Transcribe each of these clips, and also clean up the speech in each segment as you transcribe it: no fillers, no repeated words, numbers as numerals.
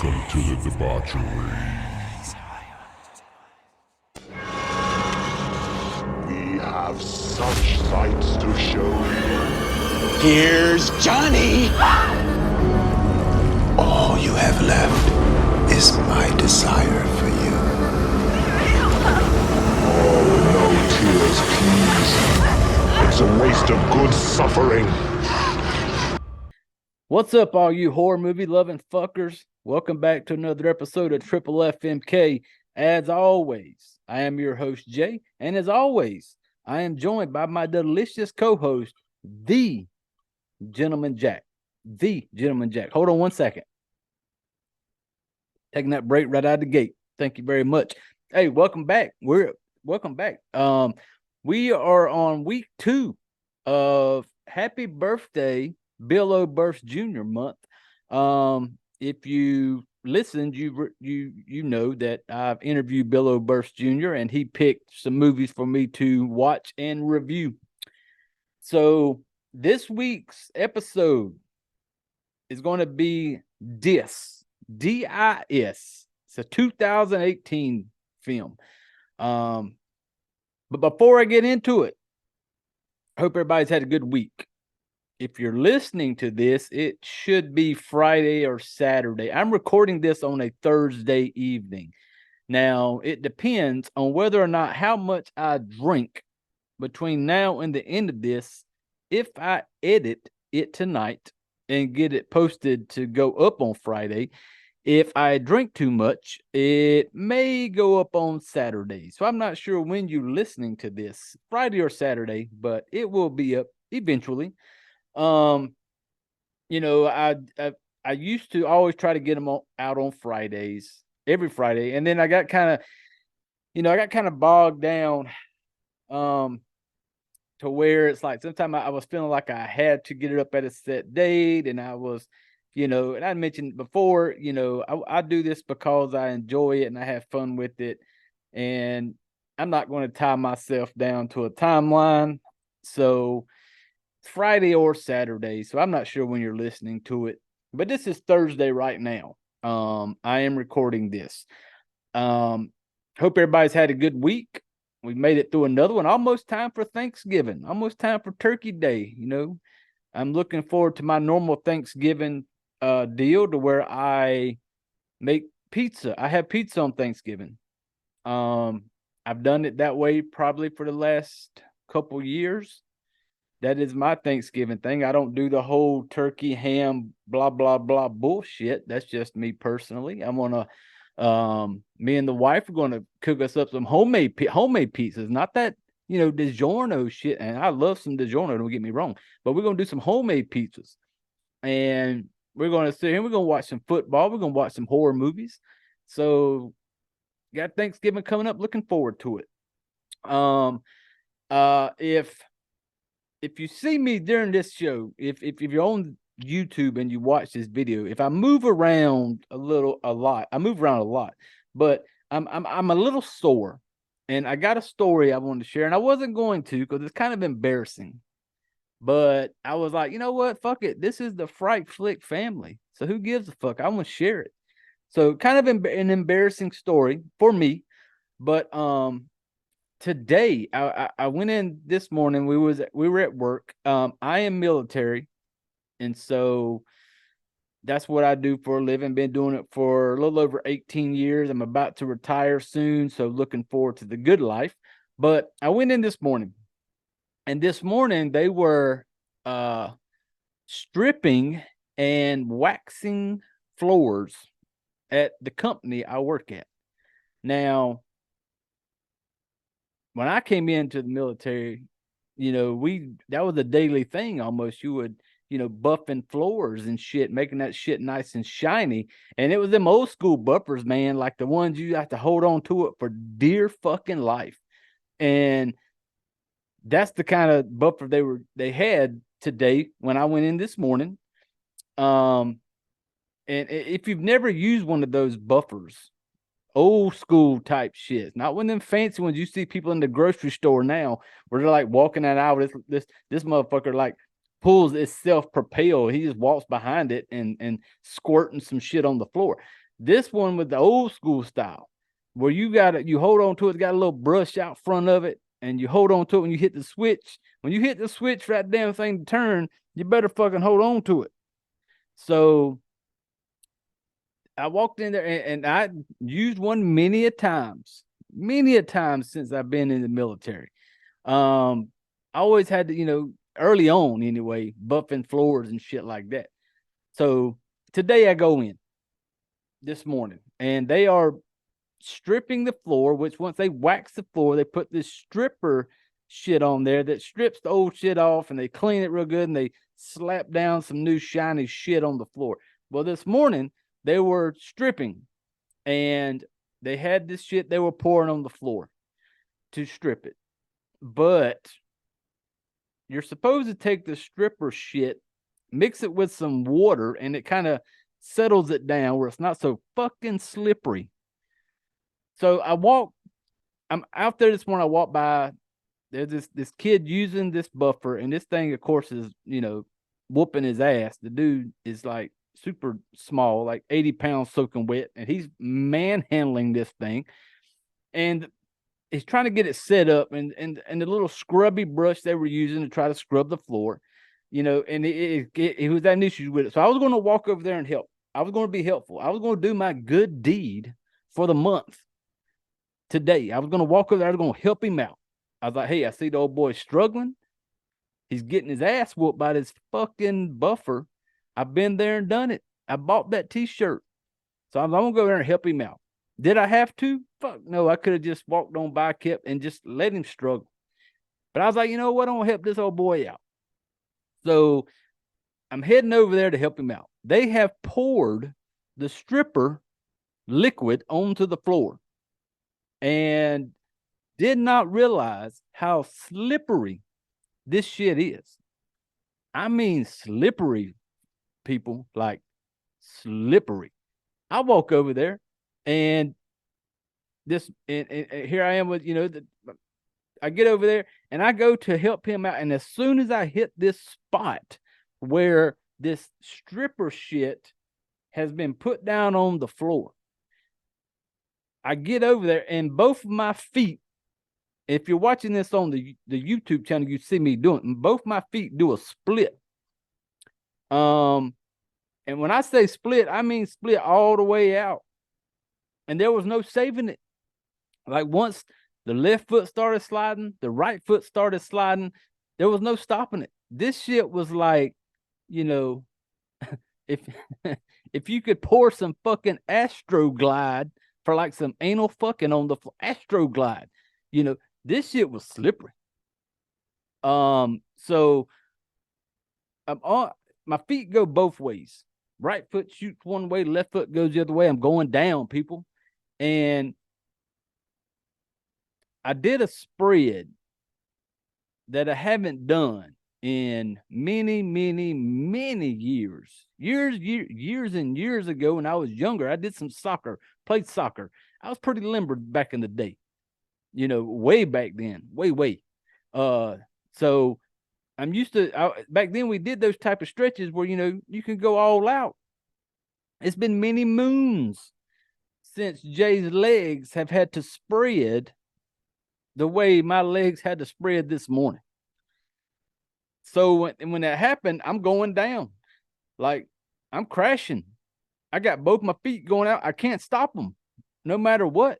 Welcome to the debauchery. We have such sights to show you. Here's Johnny! All you have left is my desire for you. Oh, no tears, please. It's a waste of good suffering. What's up, all you horror movie loving fuckers? Welcome back to another episode of Triple FMK. As always, I am your host, Jay, and as always, I am joined by my delicious co-host, the Gentleman Jack. The Gentleman Jack. Hold on one second. Taking that break right out of the gate. Thank you very much. Hey, welcome back. Welcome back. We are on week 2 of Happy Birthday Bill O'Burst Jr. month. If you listened, you know that I've interviewed Bill O'Burst Jr. and he picked some movies for me to watch and review. So this week's episode is going to be DIS. D-I-S. It's a 2018 film. But before I get into it, I hope everybody's had a good week. If you're listening to this, it should be Friday or Saturday. I'm recording this on a Thursday evening. Now, it depends on whether or not how much I drink between now and the end of this. If I edit it tonight and get it posted to go up on Friday, if I drink too much, it may go up on Saturday. So I'm not sure when you're listening to this, Friday or Saturday, but it will be up eventually. You know, I used to always try to get them out on Fridays, every Friday, and then I got kind of bogged down, to where it's like sometimes I was feeling like I had to get it up at a set date, and I was, and I mentioned before, I do this because I enjoy it and I have fun with it, and I'm not going to tie myself down to a timeline, so Friday or Saturday. So I'm not sure when you're listening to it, but this is Thursday right now. I am recording this. Hope everybody's had a good week. We made it through another one. Almost time for Thanksgiving. Almost time for Turkey Day. I'm looking forward to my normal Thanksgiving deal to where I make pizza. I have pizza on Thanksgiving. I've done it that way probably for the last couple years. That is my Thanksgiving thing. I don't do the whole turkey, ham, blah, blah, blah bullshit. That's just me personally. I'm going to, me and the wife are going to cook us up some homemade pizzas. Not that, DiGiorno shit. And I love some DiGiorno, don't get me wrong. But we're going to do some homemade pizzas. And we're going to sit here and we're going to watch some football. We're going to watch some horror movies. So, got Thanksgiving coming up. Looking forward to it. If you see me during this show, if you're on YouTube and you watch this video, if I move around a lot, I move around a lot, but I'm a little sore, and I got a story I wanted to share, and I wasn't going to because it's kind of embarrassing, but I was like, you know what, fuck it, this is the Fright Flick family, so who gives a fuck? I want to share it. So kind of an embarrassing story for me, but today, I went in this morning. We were at work. I am military, and so that's what I do for a living. Been doing it for a little over 18 years. I'm about to retire soon, so looking forward to the good life. But I went in this morning, and this morning they were stripping and waxing floors at the company I work at. Now, when I came into the military, that was a daily thing almost. You would, buffing floors and shit, making that shit nice and shiny. And it was them old school buffers, man, like the ones you have to hold on to it for dear fucking life. And that's the kind of buffer they had today when I went in this morning. And if you've never used one of those buffers, old school type shit, not one of them fancy ones you see people in the grocery store now, where they're like walking that out. This motherfucker like pulls itself propel. He just walks behind it and squirting some shit on the floor. This one with the old school style, where you hold on to it, it's got a little brush out front of it, and you hold on to it when you hit the switch. When you hit the switch for that damn thing to turn, you better fucking hold on to it. So I walked in there and I used one many a times since I've been in the military. I always had to, early on anyway, buffing floors and shit like that. So today I go in this morning and they are stripping the floor, which once they wax the floor, they put this stripper shit on there that strips the old shit off and they clean it real good and they slap down some new shiny shit on the floor. Well, this morning they were stripping and they had this shit they were pouring on the floor to strip it. But you're supposed to take the stripper shit, mix it with some water, and it kind of settles it down where it's not so fucking slippery. So I'm out there this morning. I walk by. There's this kid using this buffer, and this thing, of course, is whooping his ass. The dude is like super small, like 80 pounds soaking wet, and he's manhandling this thing, and he's trying to get it set up, and the little scrubby brush they were using to try to scrub the floor, and it was having issues with it. So I was going to walk over there and help. I was going to be helpful. I was going to do my good deed for the month. Today, I was going to walk over there. I was going to help him out. I was like, hey, I see the old boy struggling. He's getting his ass whooped by this fucking buffer. I've been there and done it. I bought that t-shirt. So I'm going to go there and help him out. Did I have to? Fuck no. I could have just walked on by, kept, and just let him struggle. But I was like, you know what? I'm going to help this old boy out. So I'm heading over there to help him out. They have poured the stripper liquid onto the floor and did not realize how slippery this shit is. I mean, slippery, people, like slippery. I walk over there and here I am with, I get over there and I go to help him out. And as soon as I hit this spot where this stripper shit has been put down on the floor, I get over there and both of my feet, if you're watching this on the YouTube channel, you see me doing it, both my feet do a split. And when I say split, I mean split all the way out. And there was no saving it. Like once the left foot started sliding, the right foot started sliding, there was no stopping it. This shit was like, if if you could pour some fucking Astroglide for like some anal fucking on the Astroglide, this shit was slippery. So I'm on, my feet go both ways. Right foot shoots one way, left foot goes the other way. I'm going down, people. And I did a spread that I haven't done in many, many, many years. Years and years ago when I was younger, I did some soccer, played soccer. I was pretty limber back in the day, way back then, way. So I'm used to, back then we did those type of stretches where, you can go all out. It's been many moons since Jay's legs have had to spread the way my legs had to spread this morning. So when that happened, I'm going down. Like, I'm crashing. I got both my feet going out. I can't stop them no matter what.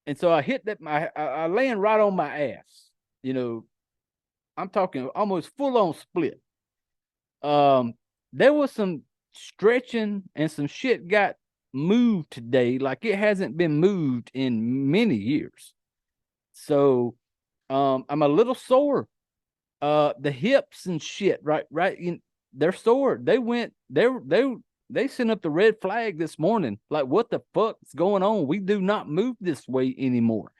And so I hit that, I laying right on my ass. I'm talking almost full on split. There was some stretching and some shit got moved today like it hasn't been moved in many years. So I'm a little sore. The hips and shit, right, they're sore. They sent up the red flag this morning. Like, what the fuck's going on? We do not move this way anymore.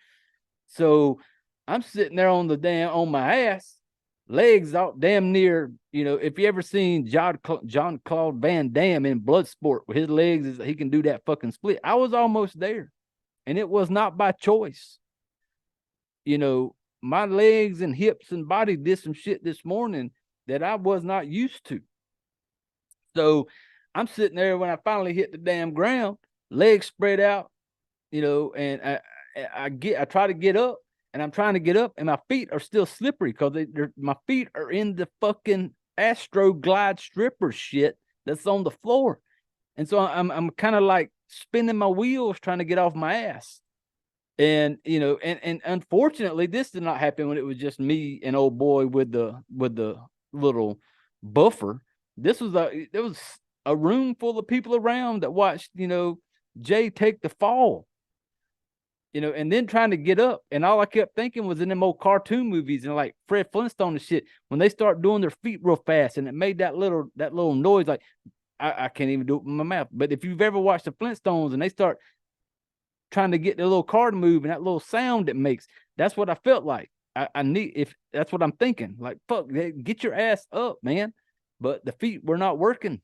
So I'm sitting there on my ass, legs out damn near, if you ever seen John-Claude Van Damme in Bloodsport with his legs, he can do that fucking split. I was almost there, and it was not by choice. My legs and hips and body did some shit this morning that I was not used to. So I'm sitting there when I finally hit the damn ground, legs spread out, and I try to get up, and I'm trying to get up, and my feet are still slippery because my feet are in the fucking Astro Glide stripper shit that's on the floor. And so I'm kind of like spinning my wheels trying to get off my ass. And and unfortunately, this did not happen when it was just me and old boy with the little buffer. There was a room full of people around that watched, Jay take the fall. And then trying to get up. And all I kept thinking was in them old cartoon movies and like Fred Flintstone and shit, when they start doing their feet real fast and it made that little noise, like I can't even do it with my mouth. But if you've ever watched the Flintstones and they start trying to get the little car to move and that little sound it makes, that's what I felt like. I need, if that's what I'm thinking, like, fuck, get your ass up, man. But the feet were not working.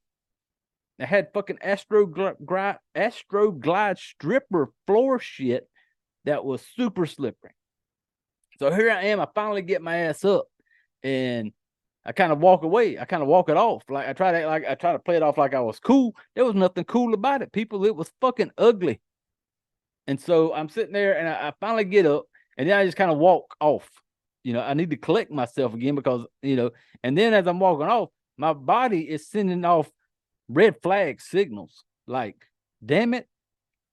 I had fucking Astro Glide stripper floor shit that was super slippery. So here I am. I finally get my ass up and I kind of walk away. I kind of walk it off. Like I try to play it off like I was cool. There was nothing cool about it. People, it was fucking ugly. And so I'm sitting there and I finally get up and then I just kind of walk off. I need to collect myself again because, and then as I'm walking off, my body is sending off red flag signals. Like, damn it,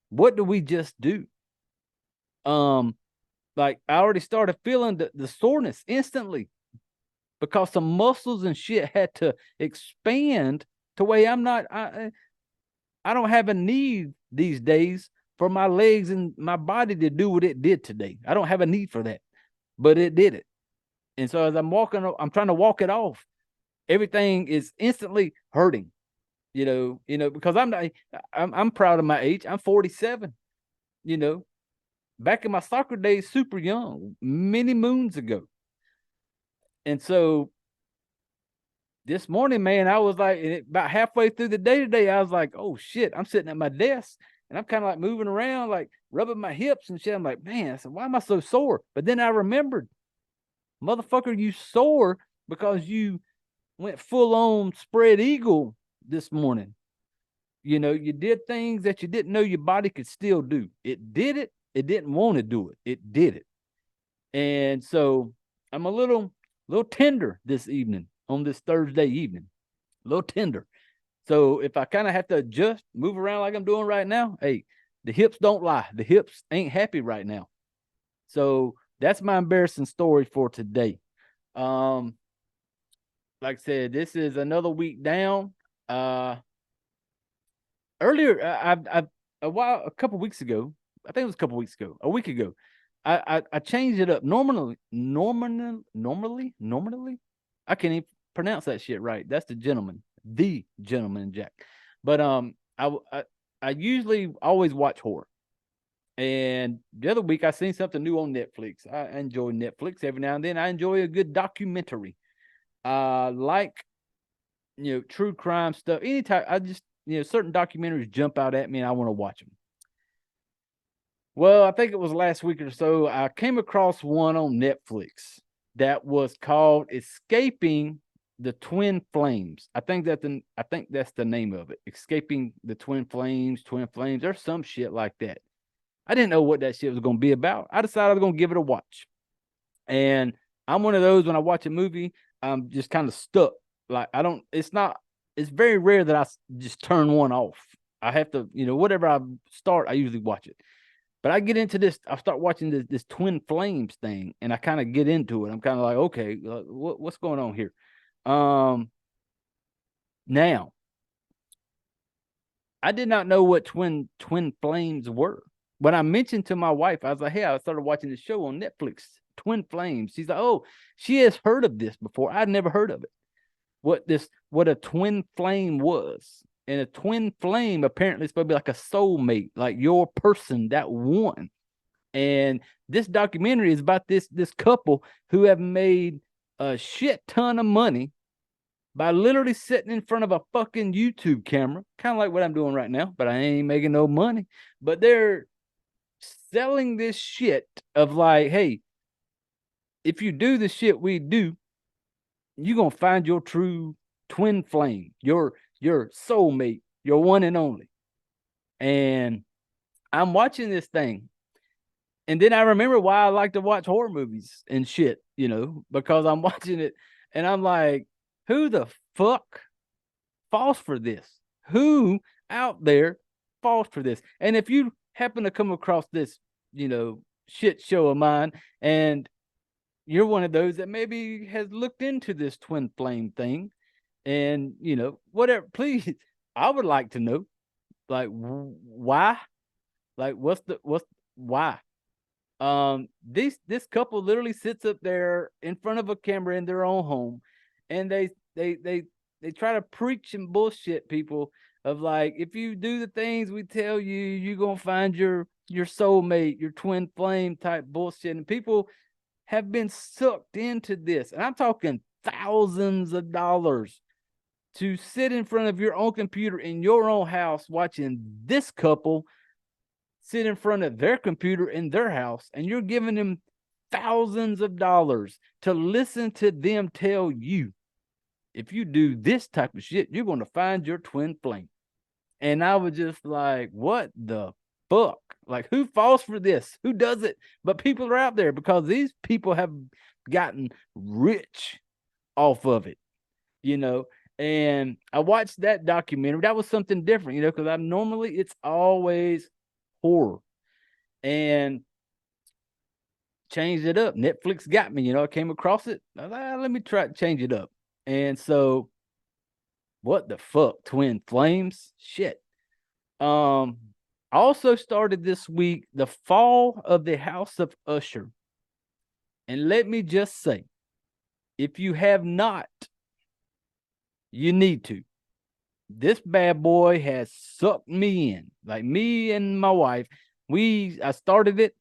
what do we just do? Like I already started feeling the soreness instantly because some muscles and shit had to expand to where I don't have a need these days for my legs and my body to do what it did today. I don't have a need for that, but it did it. And so as I'm walking, I'm trying to walk it off. Everything is instantly hurting, because I'm proud of my age. I'm 47, back in my soccer days, super young, many moons ago. And so this morning, man, I was like, about halfway through the day today, I was like, oh shit, I'm sitting at my desk and I'm kind of like moving around, like rubbing my hips and shit. I'm like, man, I said, why am I so sore? But then I remembered, motherfucker, you sore because you went full on spread eagle this morning. You did things that you didn't know your body could still do. It did it. It didn't want to do it. It did it. And so I'm a little tender this evening on this Thursday evening, a little tender. So if I kind of have to adjust, move around like I'm doing right now, hey, the hips don't lie. The hips ain't happy right now. So that's my embarrassing story for today. Like I said, this is another week down. Earlier, a couple weeks ago, I think it was a couple weeks ago, a week ago, I changed it up. Normally, I can't even pronounce that shit right. That's the gentleman Jack. But I usually always watch horror. And the other week I seen something new on Netflix. I enjoy Netflix every now and then. I enjoy a good documentary. Like true crime stuff. Anytime I just certain documentaries jump out at me and I want to watch them. Well, I think it was last week or so, I came across one on Netflix that was called Escaping the Twin Flames. I think that's the name of it. Escaping the Twin Flames, or some shit like that. I didn't know what that shit was going to be about. I decided I was going to give it a watch. And I'm one of those, when I watch a movie, I'm just kind of stuck. Like it's very rare that I just turn one off. I have to, whatever I start, I usually watch it. But I get into this, I start watching this Twin Flames thing, and I kind of get into it. I'm kind of like, okay, what's going on here? Now, I did not know what twin flames were. When I mentioned to my wife, I was like, hey, I started watching this show on Netflix, Twin Flames. She's like, oh, she has heard of this before. I'd never heard of it. What a twin flame was. And a twin flame apparently is supposed to be like a soulmate, like your person, that one. And this documentary is about this couple who have made a shit ton of money by literally sitting in front of a fucking YouTube camera, kind of like what I'm doing right now, but I ain't making no money. But they're selling this shit of like, hey, if you do the shit we do, you're gonna find your true twin flame, your your soulmate, your one and only. And I'm watching this thing. And then I remember why I like to watch horror movies and shit, because I'm watching it and I'm like, who the fuck falls for this? Who out there falls for this? And if you happen to come across this, shit show of mine, and you're one of those that maybe has looked into this twin flame thing, and whatever, please, I would like to know, like, why? Like, what's why? This couple literally sits up there in front of a camera in their own home, and they try to preach and bullshit people of like, if you do the things we tell you, you're gonna find your soulmate, your twin flame type bullshit. And people have been sucked into this, and I'm talking thousands of dollars to sit in front of your own computer in your own house watching this couple sit in front of their computer in their house, and you're giving them thousands of dollars to listen to them tell you, if you do this type of shit, you're going to find your twin flame. And I was just like, what the fuck? Like, who falls for this? Who does it? But people are out there because these people have gotten rich off of it, And I watched that documentary. That was something different, because it's always horror, and changed it up. Netflix got me, I came across it. I was like, let me try to change it up. And so, what the fuck? Twin flames? Shit. I also started this week The Fall of the House of Usher. And let me just say, if you have not, you need to. This bad boy has sucked me in. Like, me and my wife, I started it,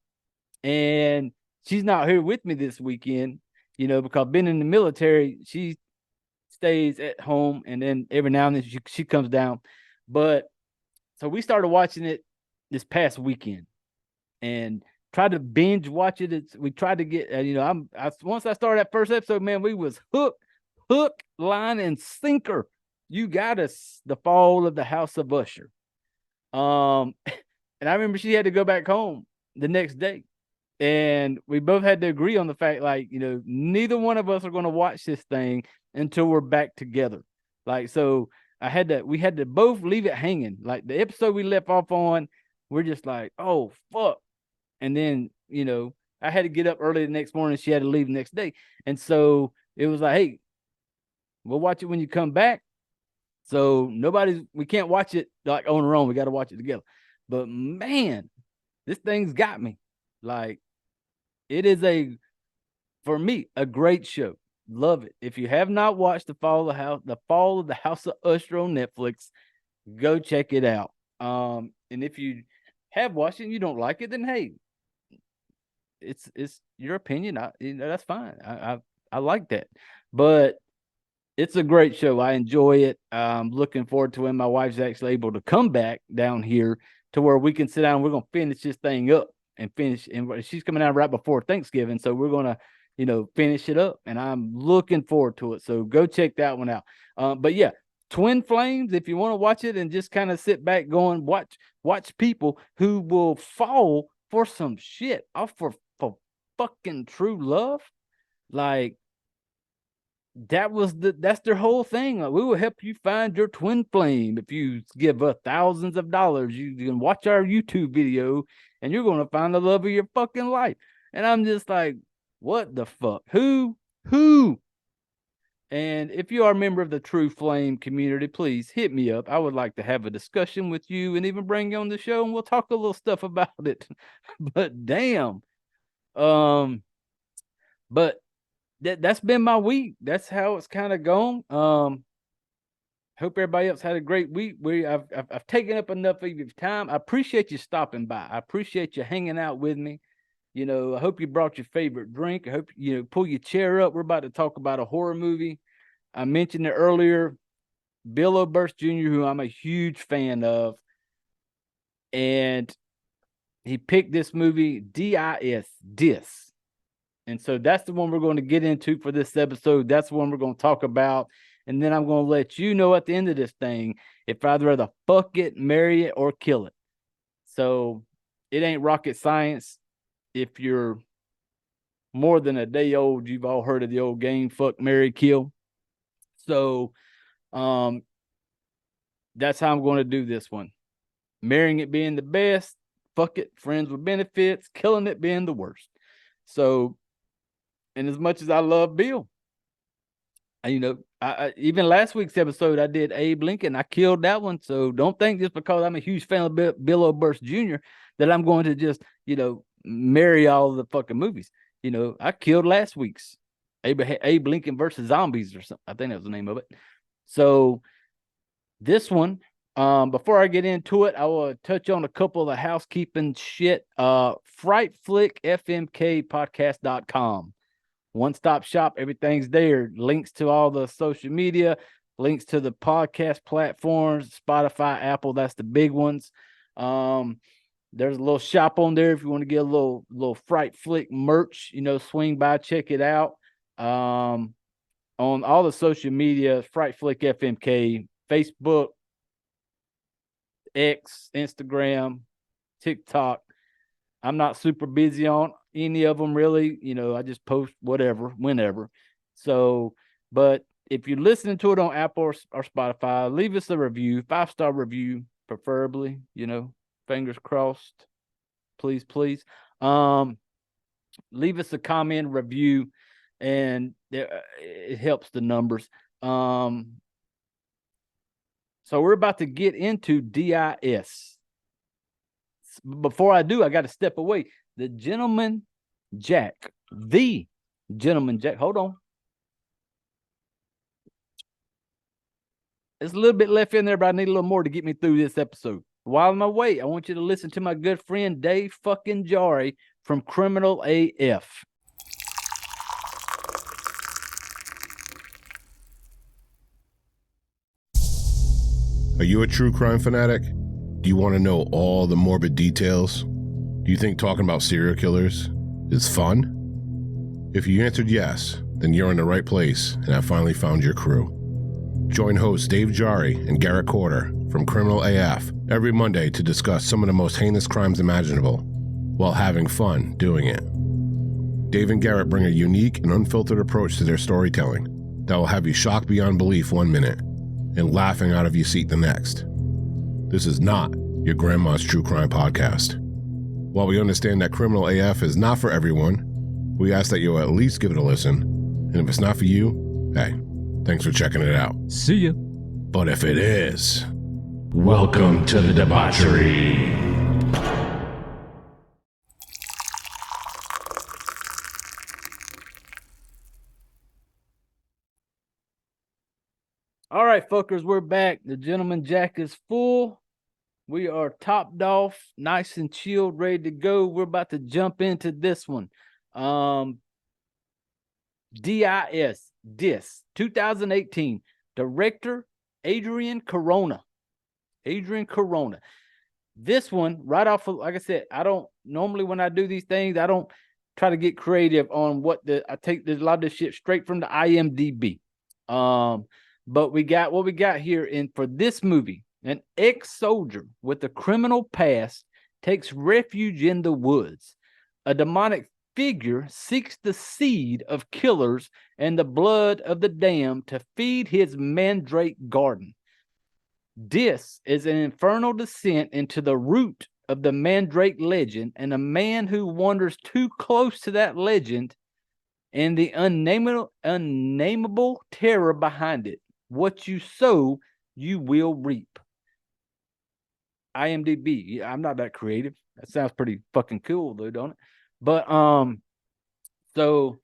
and she's not here with me this weekend, because being in the military, she stays at home, and then every now and then she comes down. But so we started watching it this past weekend and tried to binge watch it. We tried to get, once I started that first episode, man, we was hook, line, and sinker. You got us. The Fall of the House of Usher. And I remember she had to go back home the next day, and we both had to agree on the fact, like, neither one of us are going to watch this thing until we're back together. Like, so we had to both leave it hanging. Like, the episode we left off on, we're just like, oh fuck. And then, I had to get up early the next morning. She had to leave the next day. And so it was like, hey, we'll watch it when you come back. So we can't watch it like on our own. We got to watch it together. But man, this thing's got me. Like, it is for me, a great show. Love it. If you have not watched The Fall of the House of Usher on Netflix, go check it out. And if you have watched it and you don't like it, then hey, it's your opinion. That's fine. I like that. But it's a great show. I enjoy it. I'm looking forward to when my wife's actually able to come back down here to where we can sit down and we're going to finish this thing up and finish. And she's coming out right before Thanksgiving. So we're going to, finish it up, and I'm looking forward to it. So go check that one out. But yeah, Twin Flames, if you want to watch it and just kind of sit back going, watch people who will fall for some shit off for fucking true love. Like, that's their whole thing. Like, we will help you find your twin flame. If you give us thousands of dollars, you can watch our YouTube video and you're going to find the love of your fucking life. And I'm just like, what the fuck? Who? And if you are a member of the True Flame community, please hit me up. I would like to have a discussion with you and even bring you on the show, and we'll talk a little stuff about it. But damn. But that's been my week. That's how it's kind of gone. Hope everybody else had a great week. I've taken up enough of your time. I appreciate you stopping by. I appreciate you hanging out with me. I hope you brought your favorite drink. I hope pull your chair up. We're about to talk about a horror movie. I mentioned it earlier. Bill Oberst Jr., who I'm a huge fan of, and he picked this movie, Dis. And so that's the one we're going to get into for this episode. That's the one we're going to talk about. and then I'm going to let you know at the end of this thing if I'd rather fuck it, marry it, or kill it. So it ain't rocket science. If you're more than a day old, you've all heard of the old game, fuck, marry, kill. So that's how I'm going to do this one. Marrying it being the best, fuck it, friends with benefits, killing it being the worst. So, and as much as I love Bill, I even last week's episode, I did Abe Lincoln. I killed that one. So don't think just because I'm a huge fan of Bill O'Burst Jr. that I'm going to just, marry all the fucking movies. I killed last week's Abe Lincoln versus Zombies or something. I think that was the name of it. So this one, before I get into it, I will touch on a couple of the housekeeping shit. FrightFlickFMKpodcast.com. One-stop shop, everything's there. Links to all the social media, links to the podcast platforms, Spotify, Apple, that's the big ones. There's a little shop on there if you want to get a little Fright Flick merch, swing by, check it out. On all the social media, Fright Flick FMK, Facebook, X, Instagram, TikTok. I'm not super busy on any of them really. I just post whatever, whenever. So, but if you're listening to it on Apple or Spotify, leave us a review, 5-star review, preferably, fingers crossed. Please, please. Leave us a comment, review, and it helps the numbers. So we're about to get into DIS. Before I do, I got to step away. The Gentleman Jack. Hold on. There's a little bit left in there, but I need a little more to get me through this episode. While I'm away, I want you to listen to my good friend Dave fucking Jari from Criminal AF. Are you a true crime fanatic? Do you want to know all the morbid details? Do you think talking about serial killers is fun? If you answered yes, then you're in the right place, and I finally found your crew. Join hosts Dave Jari and Garrett Corder from Criminal AF every Monday to discuss some of the most heinous crimes imaginable, while having fun doing it. Dave and Garrett bring a unique and unfiltered approach to their storytelling that will have you shocked beyond belief one minute and laughing out of your seat the next. This is not your grandma's true crime podcast. While we understand that Criminal AF is not for everyone, we ask that you'll at least give it a listen. And if it's not for you, hey, thanks for checking it out. See ya. But if it is, welcome to the debauchery. All right, fuckers, we're back. The Gentleman Jack is full. We are topped off, nice and chilled, ready to go. We're about to jump into this one. DIS, 2018. Director, Adrian Corona. This one, right off of, like I said, I don't, normally when I do these things, I don't try to get creative on I take a lot of this shit straight from the IMDb. But we got what we got here for this movie. An ex-soldier with a criminal past takes refuge in the woods. A demonic figure seeks the seed of killers and the blood of the damned to feed his mandrake garden. This is an infernal descent into the root of the mandrake legend, and a man who wanders too close to that legend and the unnamable terror behind it. What you sow, you will reap. IMDb. I'm not that creative. That sounds pretty fucking cool though, don't it? But so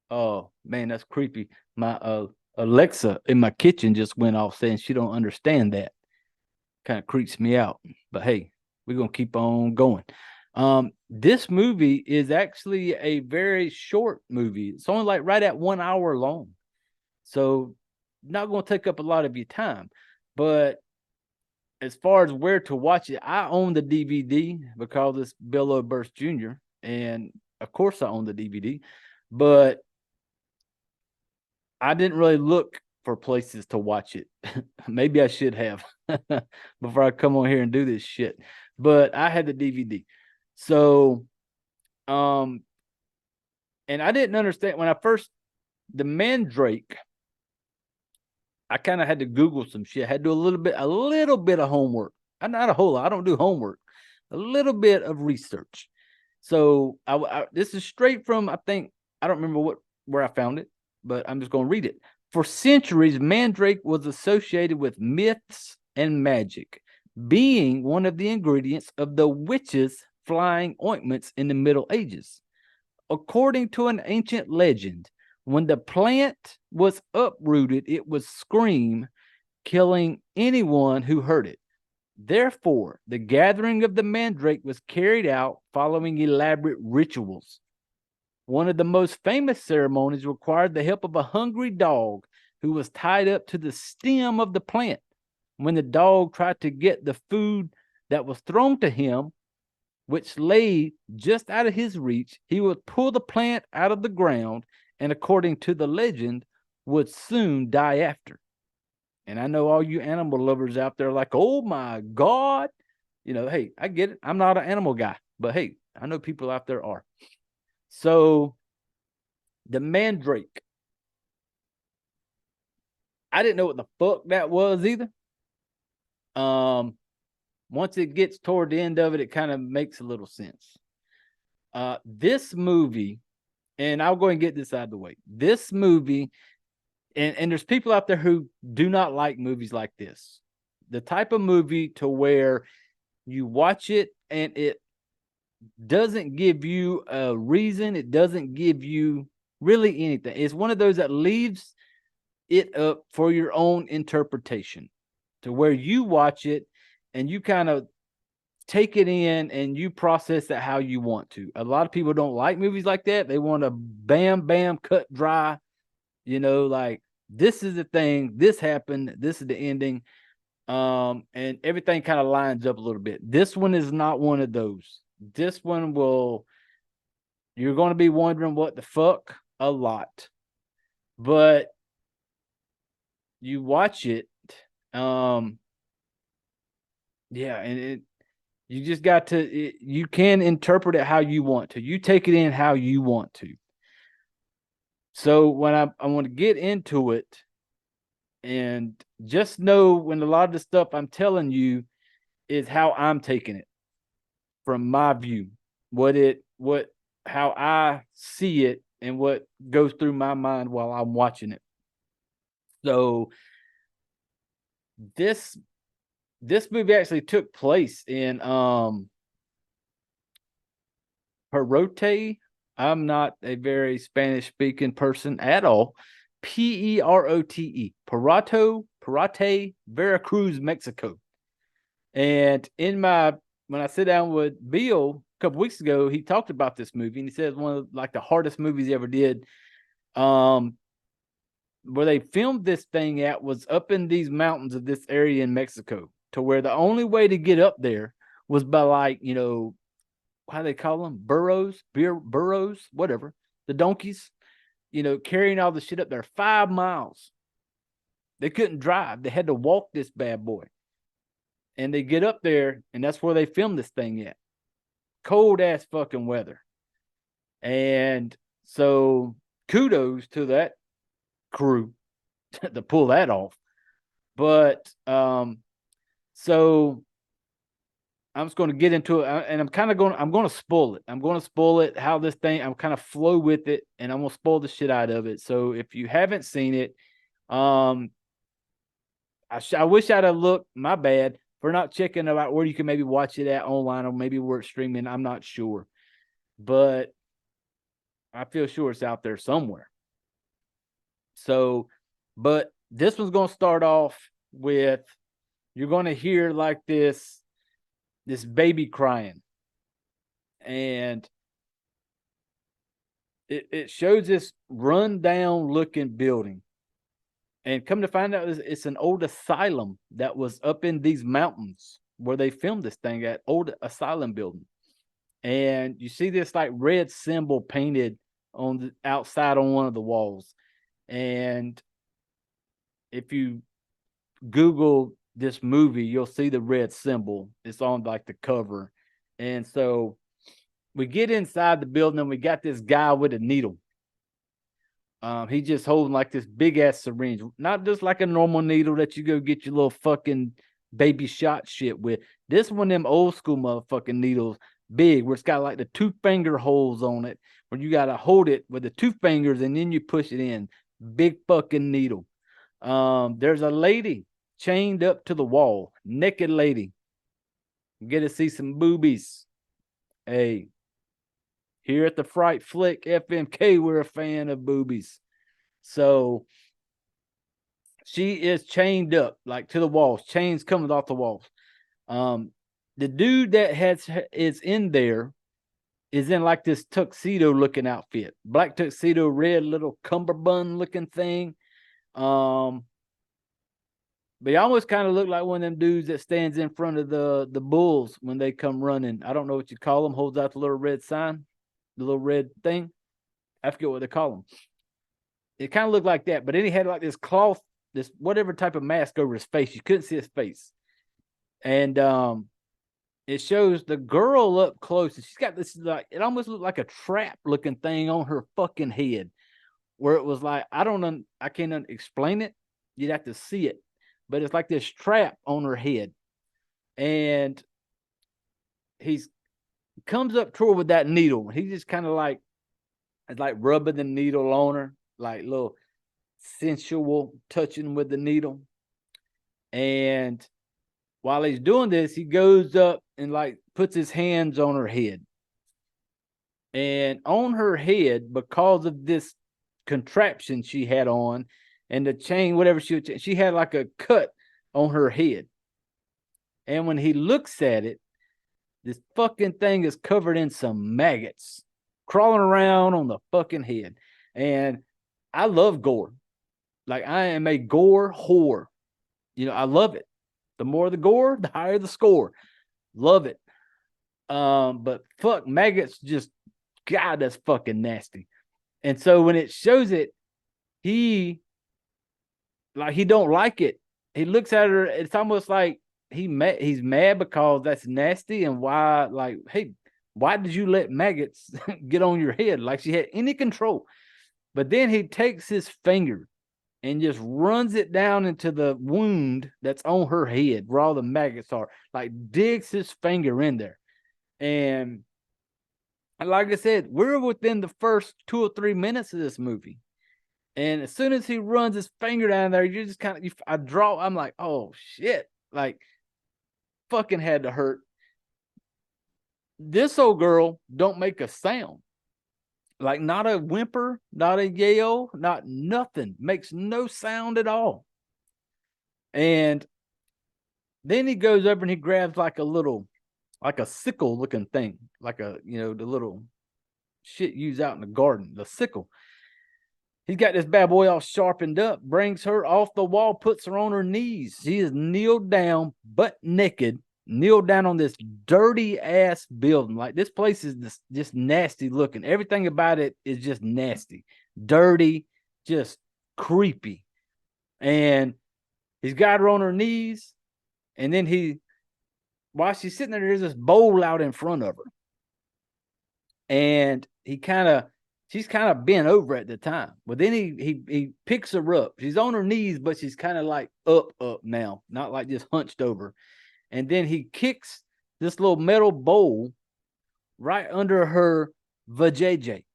oh man, that's creepy. My Alexa in my kitchen just went off saying she don't understand that. Kind of creeps me out. But hey, we're gonna keep on going. This movie is actually a very short movie. It's only like right at 1 hour long. So not gonna take up a lot of your time. But as far as where to watch it, I own the DVD because it's Bill O'Burst Jr. And of course I own the DVD. But I didn't really look for places to watch it. Maybe I should have before I come on here and do this shit. But I had the DVD. So, and I didn't understand when I first the mandrake. I kind of had to Google some shit. I had to do a little bit of homework. Not a whole lot. I don't do homework. A little bit of research. So this is straight from I think I don't remember where I found it, but I'm just going to read it. For centuries, mandrake was associated with myths and magic, being one of the ingredients of the witches' flying ointments in the Middle Ages. According to an ancient legend, when the plant was uprooted, it would scream, killing anyone who heard it. Therefore, the gathering of the mandrake was carried out following elaborate rituals. One of the most famous ceremonies required the help of a hungry dog who was tied up to the stem of the plant. When the dog tried to get the food that was thrown to him, which lay just out of his reach, he would pull the plant out of the ground and, according to the legend, would soon die after. And I know all you animal lovers out there are like, oh my God. You know, hey, I get it. I'm not an animal guy, but hey, I know people out there are. So the mandrake, I didn't know what the fuck that was either. Once it gets toward the end of it, it kind of makes a little sense. This movie, and I'll go and get this out of the way. This movie, and there's people out there who do not like movies like this. The type of movie to where you watch it and it doesn't give you a reason. It doesn't give you really anything. It's one of those that leaves it up for your own interpretation, to where you watch it and you kind of take it in and you process it how you want to. A lot of people don't like movies like that. They want to bam, bam, cut dry, you know, like this is the thing, this happened, this is the ending. And everything kind of lines up a little bit. This one is not one of those. This one you're going to be wondering what the fuck a lot. But you watch it, yeah, and you just got to, you can interpret it how you want to. You take it in how you want to. So when I want to get into it, and just know when a lot of the stuff I'm telling you is how I'm taking it from my view, how I see it and what goes through my mind while I'm watching it. So this movie actually took place in Perote. I'm not a very Spanish speaking person at all. Perote, Perote, Veracruz, Mexico. And when I sit down with Bill a couple weeks ago, he talked about this movie and he said one of like the hardest movies he ever did. Where they filmed this thing at was up in these mountains of this area in Mexico, to where the only way to get up there was by, like, you know, how do they call them? Burros, whatever. The donkeys, you know, carrying all the shit up there 5 miles. They couldn't drive. They had to walk this bad boy. And they get up there, and that's where they filmed this thing at. Cold ass fucking weather. And so kudos to that crew to pull that off. But so I'm just going to get into it, and I'm going to spoil it. I'm going to spoil it, how this thing, I'm kind of flow with it, and I'm going to spoil the shit out of it. So if you haven't seen it, I wish I'd have looked, my bad, for not checking about where you can maybe watch it at online, or maybe where it's streaming. I'm not sure, but I feel sure it's out there somewhere. So, but this one's going to start off with, you're going to hear like this baby crying, and it shows this run down looking building, and come to find out it's an old asylum that was up in these mountains where they filmed this thing at, old asylum building. And you see this like red symbol painted on the outside on one of the walls. And if you Google this movie, you'll see the red symbol. It's on like the cover. And so we get inside the building and we got this guy with a needle. He just holding like this big ass syringe, not just like a normal needle that you go get your little fucking baby shot shit with. This one, them old school motherfucking needles, big, where it's got like the 2-finger holes on it, where you gotta hold it with the 2 fingers and then you push it in. Big fucking needle. There's a lady chained up to the wall, naked lady. You get to see some boobies. Hey, here at the Fright Flick FMK, we're a fan of boobies. So she is chained up like to the walls, chains coming off the walls. The dude that is in there is in like this tuxedo looking outfit, black tuxedo, red little cummerbund looking thing. But he almost kind of looked like one of them dudes that stands in front of the bulls when they come running. I don't know what you call them. Holds out the little red sign, the little red thing. I forget what they call them. It kind of looked like that, but then he had like this cloth, this whatever type of mask over his face. You couldn't see his face. And it shows the girl up close, and she's got this, like, it almost looked like a trap looking thing on her fucking head, where it was like, I can't explain it. You'd have to see it, but it's like this trap on her head. And he's comes up to her with that needle. He just kind of like, it's like rubbing the needle on her, like little sensual touching with the needle. And while he's doing this, he goes up and like puts his hands on her head. And on her head, because of this contraption she had on and the chain, whatever she had like a cut on her head. And when he looks at it, this fucking thing is covered in some maggots crawling around on the fucking head. And I love gore. Like, I am a gore whore. You know, I love it. The more the gore, the higher the score. Love it. But fuck, maggots just, God, that's fucking nasty. And so when it shows it, he don't like it. He looks at her. It's almost like he's mad because that's nasty. And why, like, hey, why did you let maggots get on your head? Like she had any control. But then he takes his finger and just runs it down into the wound that's on her head where all the maggots are. Like, digs his finger in there. And like I said, we're within the first 2 or 3 minutes of this movie. And as soon as he runs his finger down there, you just kind of, I'm like, oh shit. Like, fucking had to hurt. This old girl don't make a sound. Like, not a whimper, not a yell, not nothing. Makes no sound at all. And then he goes over and he grabs like a sickle looking thing. Like the little shit used out in the garden, the sickle. He's got this bad boy all sharpened up, brings her off the wall, puts her on her knees. She is kneeled down, butt naked, kneeled down on this dirty ass building. Like, this place is just nasty looking. Everything about it is just nasty, dirty, just creepy. And he's got her on her knees. And then while she's sitting there, there's this bowl out in front of her. And she's kind of bent over at the time. But then he picks her up. She's on her knees, but she's kind of like up now, not like just hunched over. And then he kicks this little metal bowl right under her vajayjay.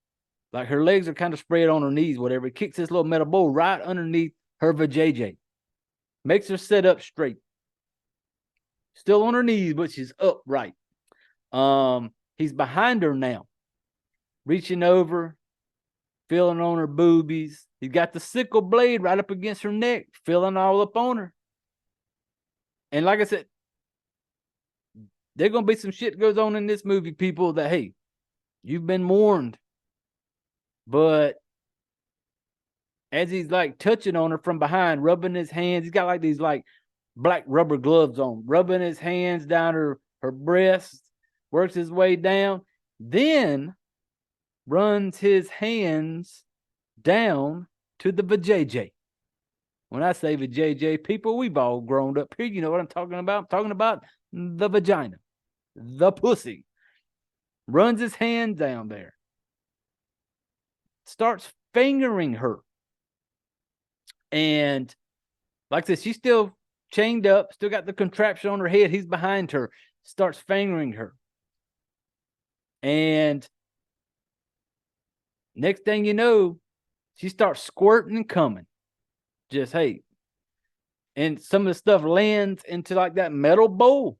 Like, her legs are kind of spread on her knees, whatever. He kicks this little metal bowl right underneath her vajayjay. Makes her sit up straight. Still on her knees, but she's upright. He's behind her now, reaching over, feeling on her boobies. He's got the sickle blade right up against her neck, feeling all up on her. And like I said, there's going to be some shit goes on in this movie, people, that, hey, you've been warned. But as he's like touching on her from behind, rubbing his hands, he's got like these like black rubber gloves on, rubbing his hands down her breast, works his way down, then runs his hands down to the vajayjay. When I say vajayjay, people, we've all grown up here. You know what I'm talking about? I'm talking about the vagina, the pussy. Runs his hand down there. Starts fingering her. And like I said, she's still chained up, still got the contraption on her head. He's behind her, starts fingering her. And next thing you know, she starts squirting and coming. Just, hey. And some of the stuff lands into like that metal bowl.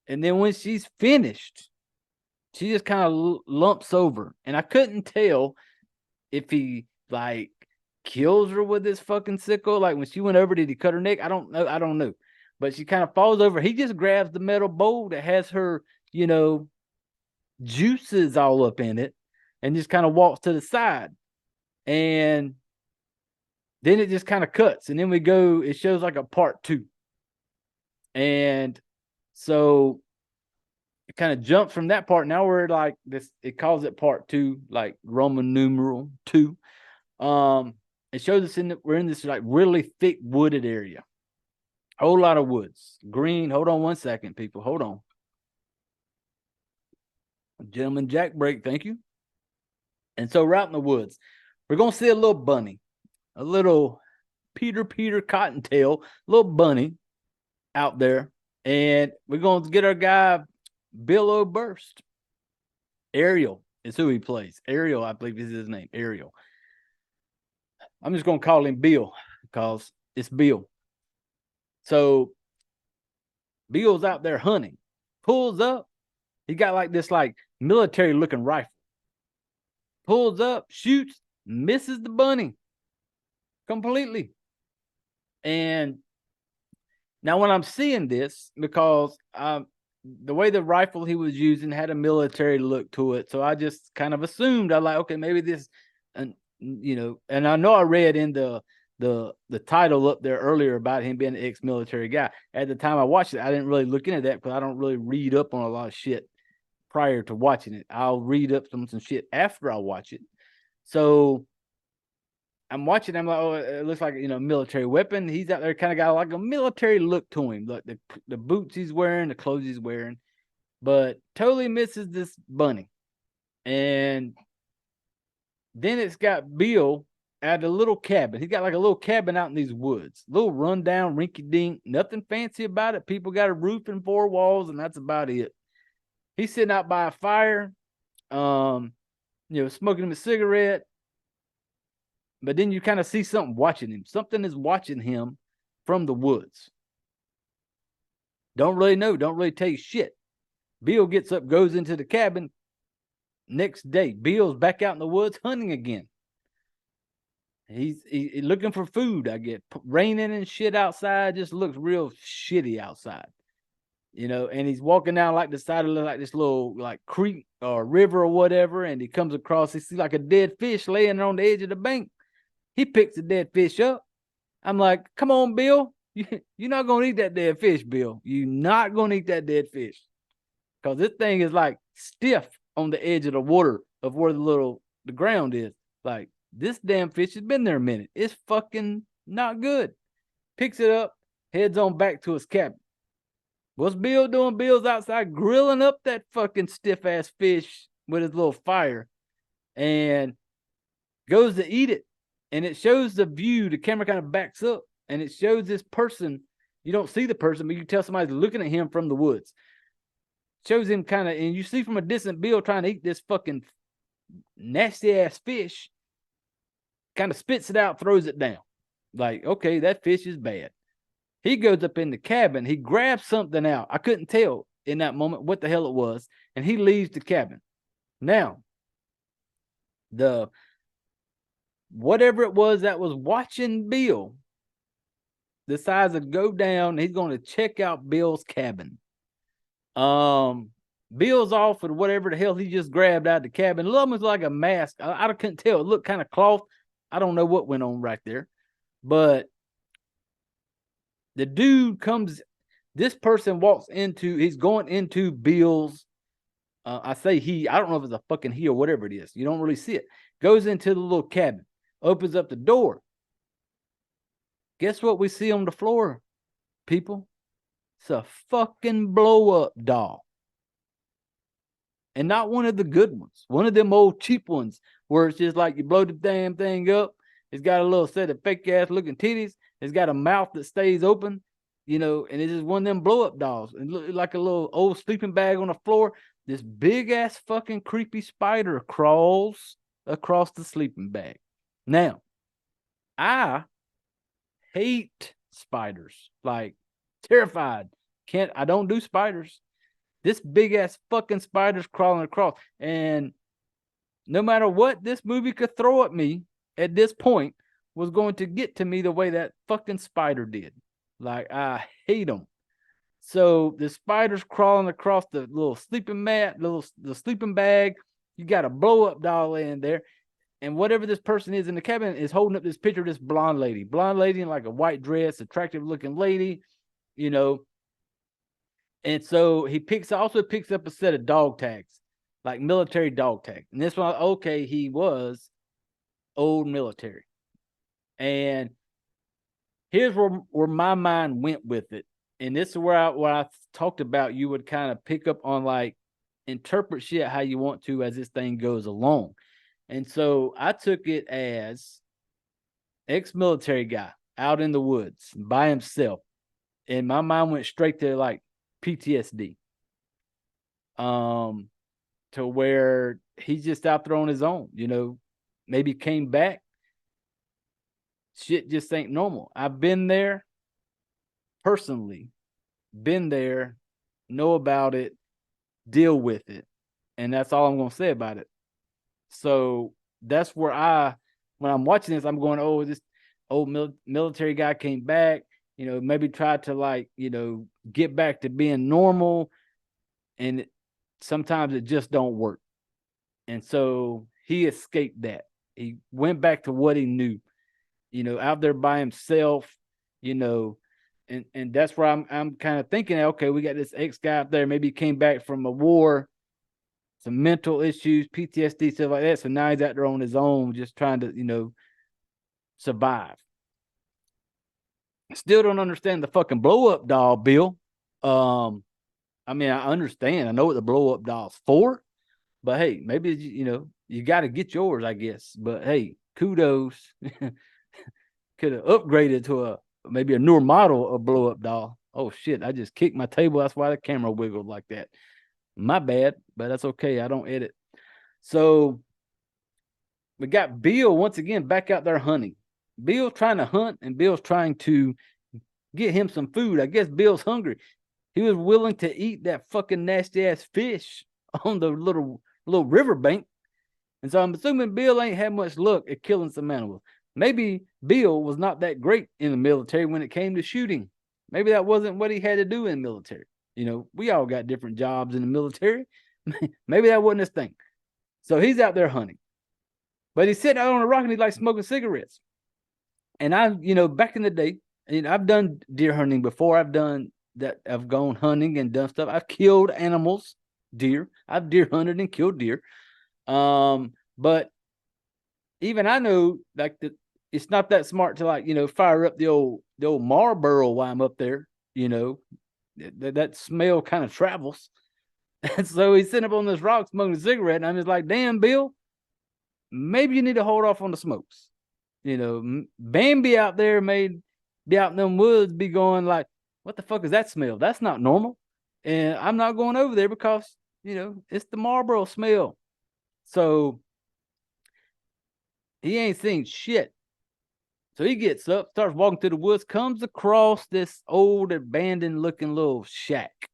And then when she's finished, she just kind of lumps over. And I couldn't tell if he like kills her with his fucking sickle. Like when she went over, did he cut her neck? I don't know. But she kind of falls over. He just grabs the metal bowl that has her, you know, juices all up in it and just kind of walks to the side. And then it just kind of cuts. And then it shows like a part 2. And so it kind of jumps from that part. Now we're like this, it calls it part 2, like Roman numeral 2. It shows us we're in this like really thick wooded area. Whole lot of woods. Green. Hold on one second, people. Hold on. Gentleman Jack break, thank you. And so we're out in the woods. We're gonna see a little bunny. A little Peter Cottontail, little bunny out there. And we're gonna get our guy Bill Oberst. Ariel is who he plays. Ariel, I believe is his name. Ariel. I'm just gonna call him Bill because it's Bill. So Bill's out there hunting. Pulls up. He got like this like military looking rifle. Pulls up, shoots, misses the bunny completely. And now when I'm seeing this, because the way the rifle he was using had a military look to it, so I just kind of assumed, I like, okay, maybe this, and you know, and I know I read in the title up there earlier about him being an ex-military guy. At the time I watched it, I didn't really look into that because I don't really read up on a lot of shit prior to watching it. I'll read up some shit after I watch it. So I'm watching, I'm like, oh, it looks like, you know, military weapon. He's out there kind of got like a military look to him. Like the boots he's wearing, the clothes he's wearing, but totally misses this bunny. And then it's got Bill at a little cabin. He's got like a little cabin out in these woods, little rundown, rinky dink, nothing fancy about it. People got a roof and 4 walls, and that's about it. He's sitting out by a fire, you know, smoking him a cigarette. But then you kind of see something watching him. Something is watching him from the woods. Don't really know. Don't really tell you shit. Bill gets up, goes into the cabin. Next day, Bill's back out in the woods hunting again. He's looking for food, I get. Raining and shit outside. Just looks real shitty outside. You know, and he's walking down like the side of like this little like creek or river or whatever. And he comes across, he sees like a dead fish laying on the edge of the bank. He picks the dead fish up. I'm like, come on, Bill. You're not going to eat that dead fish, Bill. You're not going to eat that dead fish. Because this thing is like stiff on the edge of the water of where the ground is. Like, this damn fish has been there a minute. It's fucking not good. Picks it up, heads on back to his cabin. What's Bill doing? Bill's outside grilling up that fucking stiff-ass fish with his little fire. And goes to eat it. And it shows the view, the camera kind of backs up, and it shows this person. You don't see the person, but you can tell somebody's looking at him from the woods. Shows him kind of, and you see from a distant Bill trying to eat this fucking nasty-ass fish, kind of spits it out, throws it down. Like, okay, that fish is bad. He goes up in the cabin, he grabs something out. I couldn't tell in that moment what the hell it was, and he leaves the cabin. Now, whatever it was that was watching Bill decides to go down. He's going to check out Bill's cabin. Bill's off with whatever the hell he just grabbed out of the cabin. It was like a mask. I couldn't tell. It looked kind of cloth. I don't know what went on right there. But the dude comes, this person walks into, he's going into Bill's, I say he, I don't know if it's a fucking he or whatever it is. You don't really see it. Goes into the little cabin. opens up the door. Guess what we see on the floor, people? It's a fucking blow-up doll. And not one of the good ones. One of them old cheap ones where it's just like you blow the damn thing up. It's got a little set of fake ass looking titties. It's got a mouth that stays open, you know, and it's just one of them blow-up dolls. And look like a little old sleeping bag on the floor. This big ass fucking creepy spider crawls across the sleeping bag. Now, I hate spiders. Like, terrified. I don't do spiders. This big ass fucking spider's crawling across. And no matter what this movie could throw at me at this point was going to get to me the way that fucking spider did. Like, I hate them. So the spider's crawling across the little sleeping mat, the sleeping bag. You got a blow-up doll in there. And whatever this person is in the cabin is holding up this picture of this blonde lady. Blonde lady in like a white dress, attractive looking lady, you know. And so he also picks up a set of dog tags, like military dog tags. And this one, okay, he was old military. And here's where my mind went with it. And this is where I talked about you would kind of pick up on, like, interpret shit how you want to as this thing goes along. And so I took it as ex-military guy out in the woods by himself. And my mind went straight to like PTSD. To where he's just out there on his own, you know, maybe came back. Shit just ain't normal. I've been there personally, been there, know about it, deal with it. And that's all I'm going to say about it. So that's where when I'm watching this, I'm going, oh, this old military guy came back, you know, maybe tried to, like, you know, get back to being normal. And sometimes it just don't work. And so he escaped that. He went back to what he knew, you know, out there by himself, you know, and that's where I'm kind of thinking, okay, we got this ex guy out there, maybe he came back from a war, some mental issues, PTSD, stuff like that. So now he's out there on his own, just trying to, you know, survive. Still don't understand the fucking blow-up doll, Bill. I mean, I understand. I know what the blow-up doll's for, but hey, maybe, you know, you got to get yours, I guess. But hey, kudos. Could have upgraded to maybe a newer model of blow-up doll. Oh shit, I just kicked my table. That's why the camera wiggled like that. My bad, but that's okay. I don't edit. So we got Bill once again back out there hunting. Bill's trying to hunt, and Bill's trying to get him some food. I guess Bill's hungry. He was willing to eat that fucking nasty ass fish on the little riverbank. And so I'm assuming Bill ain't had much luck at killing some animals. Maybe Bill was not that great in the military when it came to shooting. Maybe that wasn't what he had to do in the military. You know, we all got different jobs in the military. Maybe that wasn't his thing. So he's out there hunting. But he's sitting out on a rock and he's like smoking cigarettes. And you know, back in the day, I've done deer hunting before. I've done that. I've gone hunting and done stuff. I've killed animals, deer. I've deer hunted and killed deer. But even I know, like, it's not that smart to, like, you know, fire up the old Marlboro while I'm up there. You know, that smell kind of travels. And so he's sitting up on this rock smoking a cigarette, and I'm just like, damn, Bill, maybe you need to hold off on the smokes. You know, Bambi out there may be out in them woods, be going like, what the fuck is that smell? That's not normal. And I'm not going over there because, you know, it's the Marlboro smell. So he ain't seen shit. So he gets up, starts walking through the woods, comes across this old abandoned looking little shack.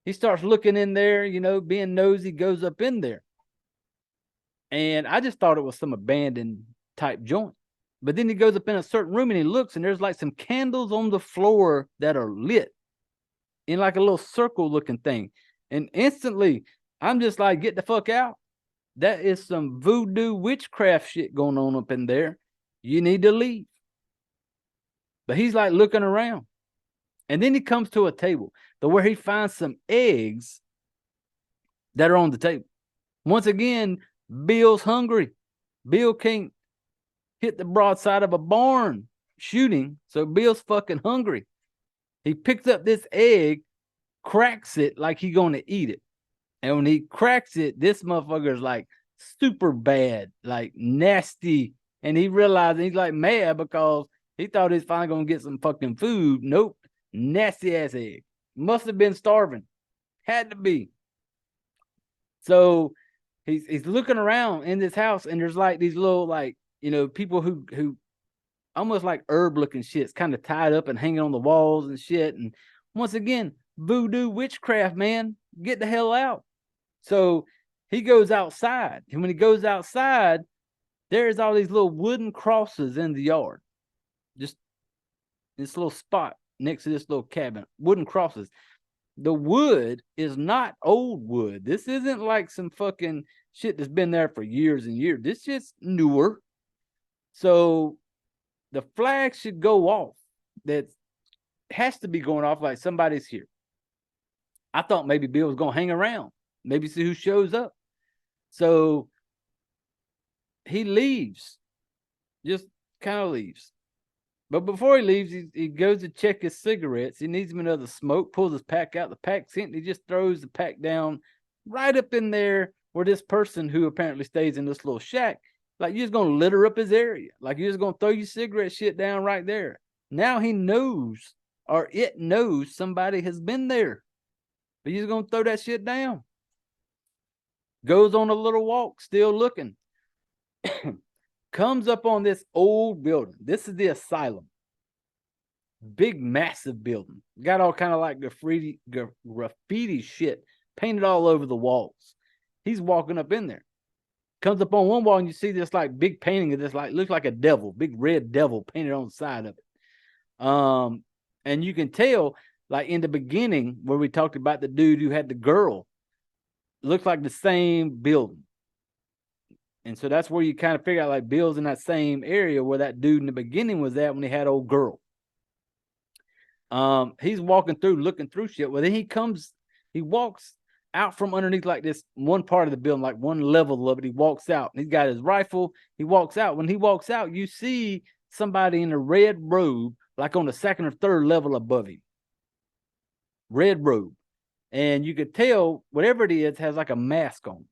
He starts looking in there, you know, being nosy, goes up in there. And I just thought it was some abandoned type joint. But then he goes up in a certain room and he looks, and there's like some candles on the floor that are lit in like a little circle looking thing. And instantly, I'm just like, get the fuck out. That is some voodoo witchcraft shit going on up in there. You need to leave. But he's like looking around. And then he comes to a table where he finds some eggs that are on the table. Once again, Bill's hungry. Bill can't hit the broadside of a barn shooting. So Bill's fucking hungry. He picks up this egg, cracks it like he gonna eat it. And when he cracks it, this motherfucker is like super bad, like nasty. And he realized he's like mad because he thought he's finally gonna get some fucking food. Nope. Nasty ass egg. Must have been starving. Had to be. So he's looking around in this house, and there's like these little, like, you know, people who almost like herb looking shits kind of tied up and hanging on the walls and shit. And once again, voodoo witchcraft, man. Get the hell out. So he goes outside. And when he goes outside, there's all these little wooden crosses in the yard. Just this little spot next to this little cabin. Wooden crosses. The wood is not old wood. This isn't like some fucking shit that's been there for years and years. This shit's newer. So the flag should go off. That has to be going off like somebody's here. I thought maybe Bill was going to hang around. Maybe see who shows up. So he leaves. Just kind of leaves. But before he leaves, he goes to check his cigarettes. He needs him another smoke, pulls his pack out. The pack's empty. He just throws the pack down right up in there where this person who apparently stays in this little shack, like, you're just going to litter up his area. Like, you're just going to throw your cigarette shit down right there. Now he knows, or it knows, somebody has been there. But you're just going to throw that shit down. Goes on a little walk, still looking. Comes up on this old building. This is the asylum. Big, massive building. Got all kind of like graffiti shit painted all over the walls. He's walking up in there. Comes up on one wall and you see this like big painting of this, like, looks like a devil, big red devil painted on the side of it. And you can tell, like, in the beginning where we talked about the dude who had the girl, looks like the same building. And so that's where you kind of figure out, like, Bill's in that same area where that dude in the beginning was at when he had old girl. He's walking through, looking through shit. Well, then he walks out from underneath like this one part of the building, like one level of it. He walks out. And he's got his rifle. He walks out. When he walks out, you see somebody in a red robe, like on the second or third level above him. Red robe. And you could tell whatever it is has like a mask on.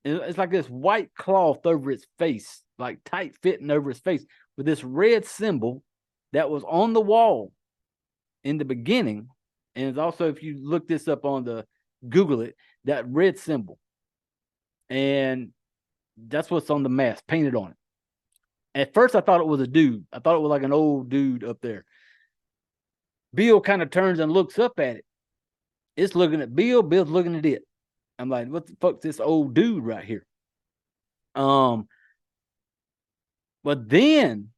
It's like this white cloth over its face, like tight fitting over his face, with this red symbol that was on the wall in the beginning. And it's also, if you look this up on the Google it, that red symbol. And that's what's on the mask, painted on it. At first, I thought it was a dude. I thought it was like an old dude up there. Bill kind of turns and looks up at it. It's looking at Bill. Bill's looking at it. I'm like, what the fuck's this old dude right here? But then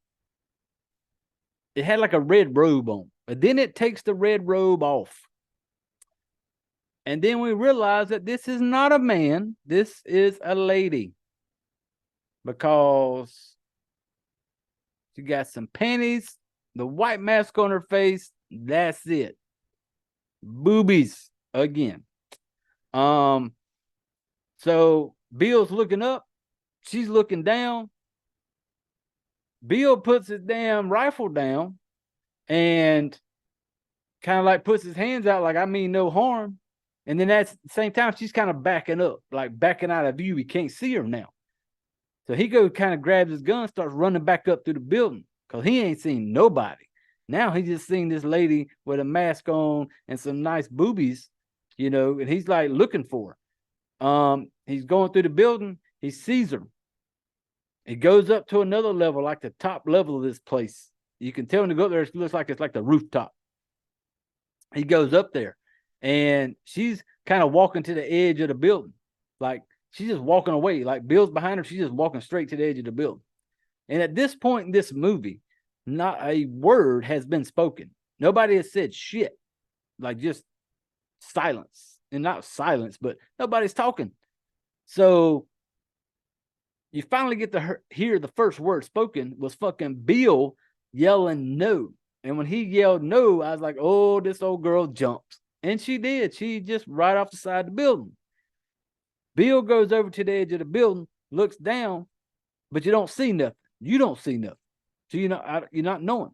it had like a red robe on. But then it takes the red robe off. And then we realize that this is not a man. This is a lady. Because she got some panties, the white mask on her face. That's it. Boobies again. So Bill's looking up, she's looking down. Bill puts his damn rifle down and kind of like puts his hands out like, I mean no harm. And then at the same time, she's kind of backing up, like backing out of view. He can't see her now. So he goes, kind of grabs his gun, starts running back up through the building because he ain't seen nobody. Now he just seen this lady with a mask on and some nice boobies, you know, and he's like looking for her. He's going through the building. He sees her. He goes up to another level, like the top level of this place. You can tell when you go up there, it looks like it's like the rooftop. He goes up there and she's kind of walking to the edge of the building. Like she's just walking away. Like Bill's behind her. She's just walking straight to the edge of the building. And at this point in this movie, not a word has been spoken. Nobody has said shit. Like just silence. And not silence, but nobody's talking. So you finally get to hear the first word spoken was fucking Bill yelling no. And when he yelled no, I was like, oh, this old girl jumps. And she did. She just right off the side of the building. Bill goes over to the edge of the building, looks down, but you don't see nothing. You don't see nothing. So you're not knowing.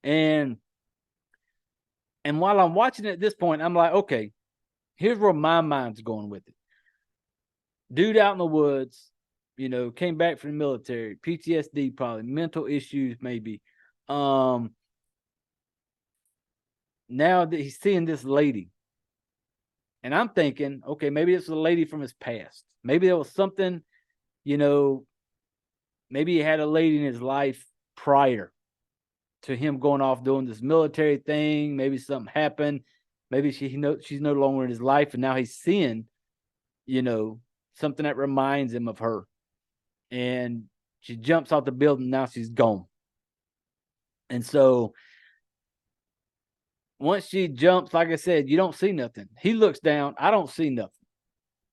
And while I'm watching it at this point, I'm like, okay, here's where my mind's going with it. Dude out in the woods, came back from the military, PTSD probably, mental issues maybe. Now that he's seeing this lady, and I'm thinking, okay, maybe it's a lady from his past. Maybe there was something, maybe he had a lady in his life prior to him going off doing this military thing. Maybe something happened. Maybe she's no longer in his life, and now he's seeing, something that reminds him of her. And she jumps off the building. Now she's gone. And so once she jumps, like I said, you don't see nothing. He looks down. I don't see nothing.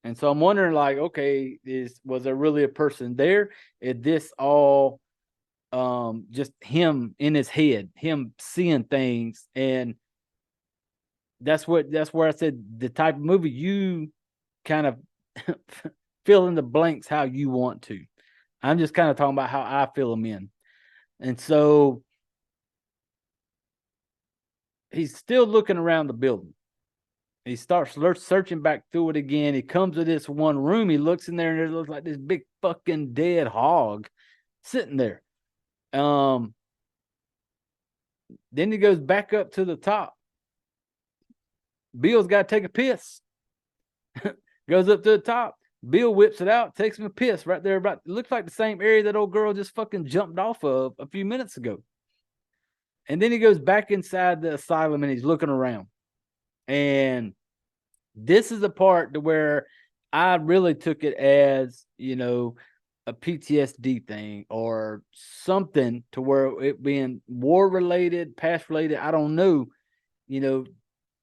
And so I'm wondering, like, okay, was there really a person there? Is this all just him in his head, him seeing things? And that's where I said the type of movie you kind of fill in the blanks how you want to. I'm just kind of talking about how I fill them in. And so he's still looking around the building. He starts searching back through it again. He comes to this one room. He looks in there, and there looks like this big fucking dead hog sitting there. Then he goes back up to the top. Bill's got to take a piss. Goes up to the top. Bill whips it out, takes him a piss right there. It looks like the same area that old girl just fucking jumped off of a few minutes ago. And then he goes back inside the asylum and he's looking around. And this is the part to where I really took it as, a PTSD thing or something, to where it being war related, past related. I don't know,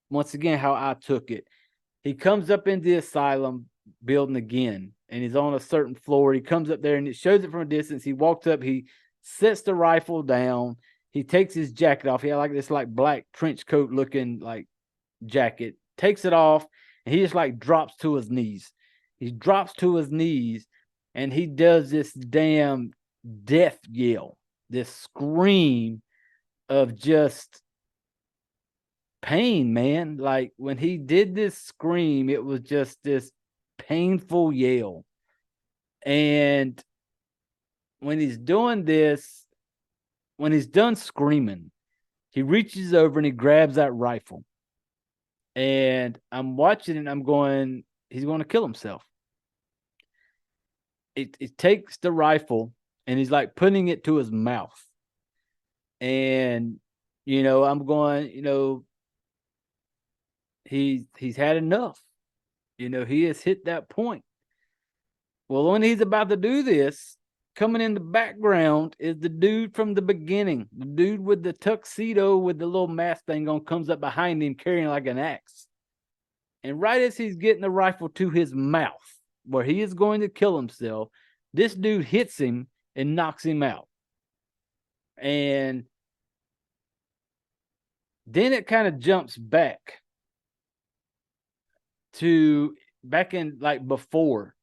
once again, how I took it. He comes up in the asylum building again, and he's on a certain floor. He comes up there and it shows it from a distance. He walks up, he sets the rifle down. He takes his jacket off. He had like this black trench coat looking like jacket, takes it off, and he just drops to his knees. He drops to his knees and he does this damn death yell, this scream of just pain, man. Like when he did this scream, it was just this painful yell. And when he's doing this, when he's done screaming, he reaches over and he grabs that rifle. And I'm watching and I'm going, he's going to kill himself. It takes the rifle and he's putting it to his mouth. And, I'm going, he's had enough. He has hit that point. Well, when he's about to do this, coming in the background is the dude from the beginning. The dude with the tuxedo with the little mask thing on comes up behind him carrying like an axe. And right as he's getting the rifle to his mouth, where he is going to kill himself, this dude hits him and knocks him out. And then it kind of jumps back to back in before.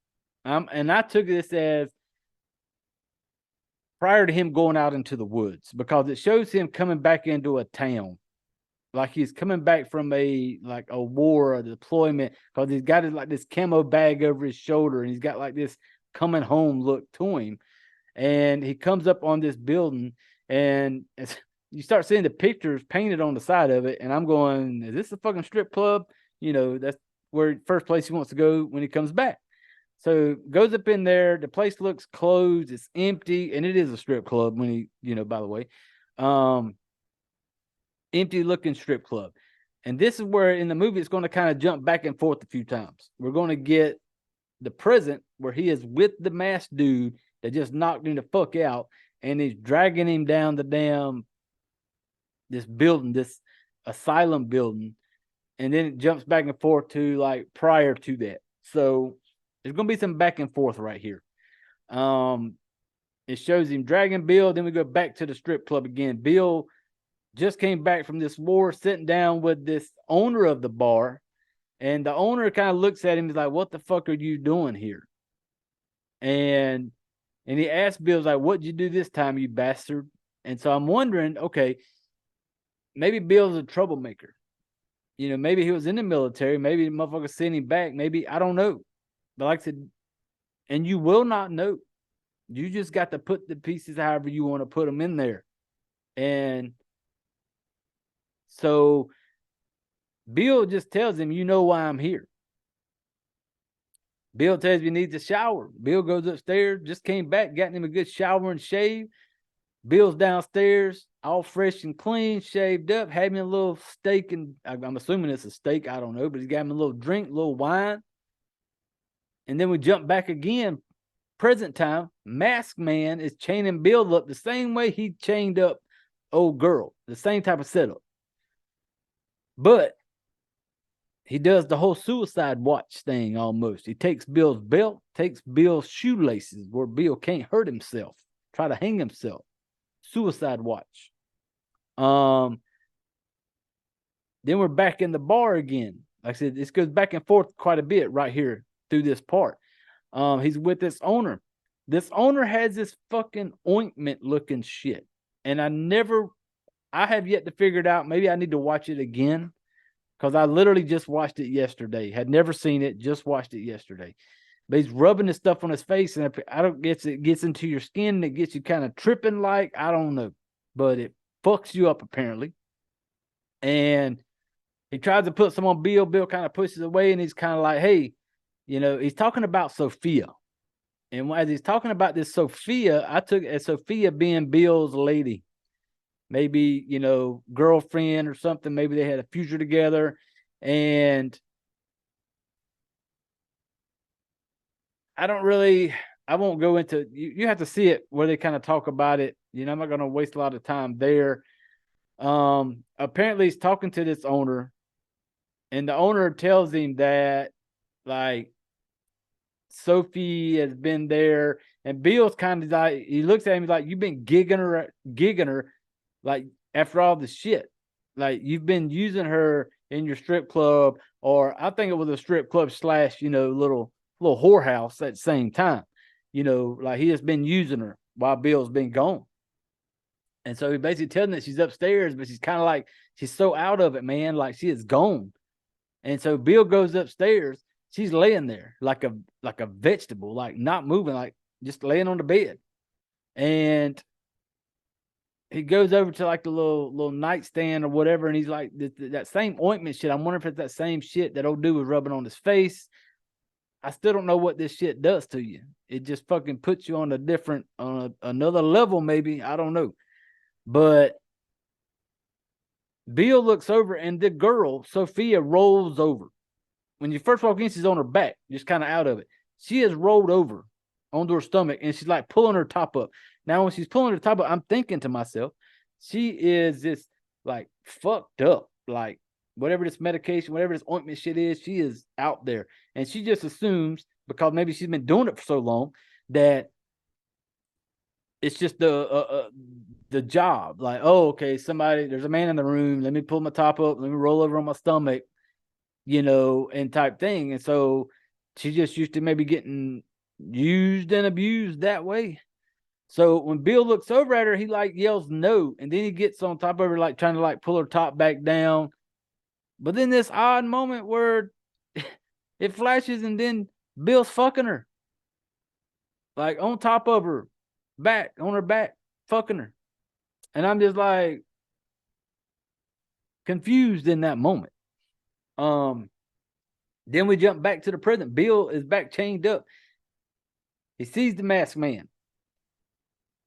And I took this as prior to him going out into the woods, because it shows him coming back into a town. Like he's coming back from a war, a deployment, because he's got this camo bag over his shoulder and he's got this coming home look to him. And he comes up on this building and you start seeing the pictures painted on the side of it. And I'm going, is this a fucking strip club? That's where first place he wants to go when he comes back. So goes up in there. The place looks closed. It's empty. And it is a strip club when he, by the way, empty looking strip club. And this is where in the movie, it's going to kind of jump back and forth a few times. We're going to get the present where he is with the masked dude that just knocked him the fuck out. And he's dragging him down the this building, this asylum building. And then it jumps back and forth to prior to that. So there's going to be some back and forth right here. It shows him dragging Bill. Then we go back to the strip club again. Bill just came back from this war, sitting down with this owner of the bar. And the owner kind of looks at him. He's like, what the fuck are you doing here? And And he asked Bill's like, "What'd you do this time, you bastard?" And so I'm wondering, okay, maybe Bill's a troublemaker. You know, maybe he was in the military. Maybe the motherfucker sent him back. Maybe, I don't know. But like I said, and you will not know. You just got to put the pieces however you want to put them in there. And so Bill just tells him, "You know why I'm here." Bill tells him he needs a shower. Bill goes upstairs, just came back, got him a good shower and shave. Bill's downstairs, all fresh and clean, shaved up, had me a little steak, and I'm assuming it's a steak, I don't know, but he got me a little drink, a little wine. And then we jump back again, present time. Masked Man is chaining Bill up the same way he chained up old girl, the same type of setup. But he does the whole suicide watch thing almost. He takes Bill's belt, takes Bill's shoelaces where Bill can't hurt himself, try to hang himself. Suicide watch. Then we're back in the bar again. Like I said, this goes back and forth quite a bit right here through this part. He's with this owner. This owner has this fucking ointment looking shit. And I have yet to figure it out. Maybe I need to watch it again. Because I literally just watched it yesterday. Had never seen it, just watched it yesterday. But he's rubbing this stuff on his face, and I don't guess it gets into your skin and it gets you kind of tripping like, I don't know. But it fucks you up apparently. And he tries to put some on Bill. Bill kind of pushes away, and he's kind of like, hey, you know, he's talking about Sophia. And as he's talking about this Sophia, I took it as Sophia being Bill's lady. Maybe, you know, girlfriend or something. Maybe they had a future together. And I won't go into, you have to see it where they kind of talk about it. You know, I'm not going to waste a lot of time there. Apparently he's talking to this owner, and the owner tells him that, like, Sophie has been there, and Bill's kind of like, he looks at him like, you've been gigging her, like, after all the shit, like, you've been using her in your strip club, or I think it was a strip club / you know, little whorehouse at the same time. You know, like, he has been using her while Bill's been gone. And so he basically telling that she's upstairs, but she's kind of like, she's so out of it, man, like she is gone. And so Bill goes upstairs, she's laying there like a vegetable, like not moving, like just laying on the bed. And he goes over to like the little nightstand or whatever, and he's like, that same ointment shit. I'm wondering if it's that same shit that old dude was rubbing on his face. I still don't know what this shit does to you. It just fucking puts you on another level, maybe. I don't know. But Bill looks over, and the girl, Sophia, rolls over. When you first walk in, she's on her back, just kind of out of it. She has rolled over onto her stomach, and she's like pulling her top up. Now, when she's pulling her top up, I'm thinking to myself, she is just like fucked up. Like, whatever this medication, whatever this ointment shit is, she is out there. And she just assumes, because maybe she's been doing it for so long, that it's just the job. Like, oh, okay, there's a man in the room. Let me pull my top up. Let me roll over on my stomach, you know, and type thing. And so she just used to maybe getting used and abused that way. So when Bill looks over at her, he like yells no. And then he gets on top of her, like trying to like pull her top back down. But then this odd moment where it flashes, and then Bill's fucking her. Like on top of her, on her back, fucking her. And I'm just like confused in that moment. Then we jump back to the present. Bill is back chained up. He sees the masked man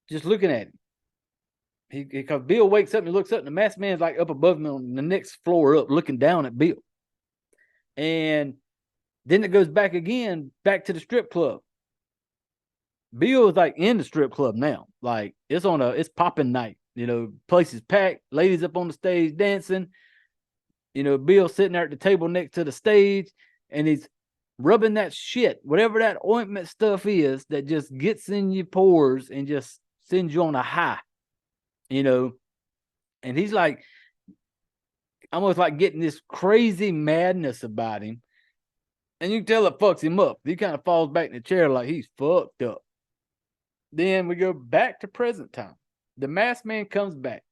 just looking at him. Because Bill wakes up and he looks up, and the masked man's like up above him on the next floor up, looking down at Bill. And then it goes back again, back to the strip club. Bill is like in the strip club now. Like, it's popping night. You know, place is packed, ladies up on the stage dancing. You know, Bill sitting there at the table next to the stage, and he's rubbing that shit, whatever that ointment stuff is, that just gets in your pores and just sends you on a high, you know. And he's like, almost like getting this crazy madness about him. And you can tell it fucks him up. He kind of falls back in the chair like he's fucked up. Then we go back to present time. The masked man comes back,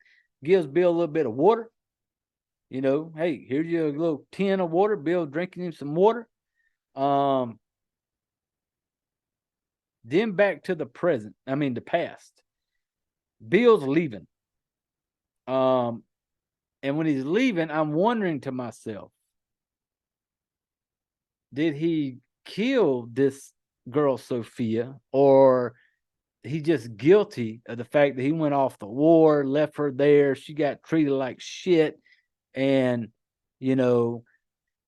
gives Bill a little bit of water. You know, hey, here's your little tin of water. Bill drinking him some water. Then back to the present. I mean, the past. Bill's leaving. And when he's leaving, I'm wondering to myself, did he kill this girl Sophia, or he just guilty of the fact that he went off the war, left her there, she got treated like shit, and you know,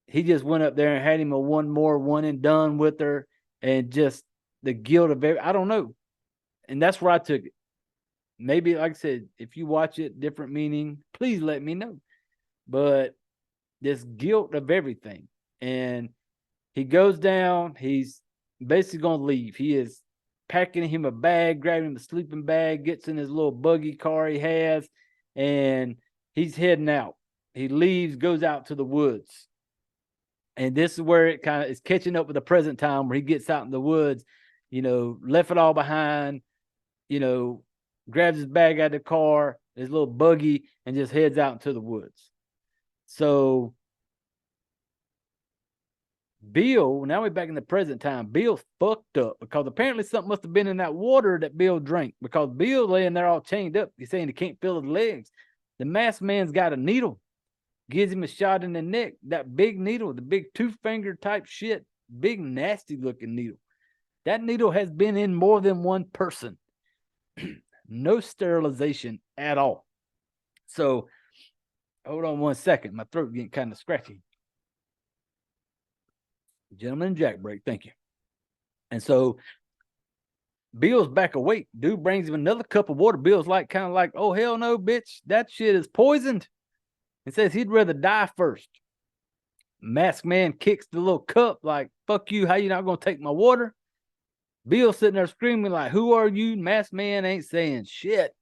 he just went up there and had him a one and done with her, and just the guilt of I don't know. And that's where I took it. Maybe, like I said, if you watch it, different meaning, please let me know. But this guilt of everything. And he goes down, he's basically going to leave. He is packing him a bag, grabbing him a sleeping bag, gets in his little buggy car he has, and he's heading out. He leaves, goes out to the woods. And this is where it kind of is catching up with the present time, where he gets out in the woods, you know, left it all behind, you know, grabs his bag out of the car, his little buggy, and just heads out into the woods. So Bill, now we're back in the present time. Bill's fucked up because apparently something must have been in that water that Bill drank, because Bill's laying there all chained up. He's saying he can't feel his legs. The masked man's got a needle, gives him a shot in the neck. That big needle, the big 2-finger type shit, big nasty looking needle. That needle has been in more than one person. No sterilization at all. So hold on one second. My throat getting kind of scratchy. Gentleman Jack break. Thank you. And so Bill's back awake. Dude brings him another cup of water. Bill's like, kind of like, oh, hell no, bitch. That shit is poisoned. He says he'd rather die first. Masked man kicks the little cup like, fuck you. How you not going to take my water? Bill's sitting there screaming like, who are you? Masked man ain't saying shit.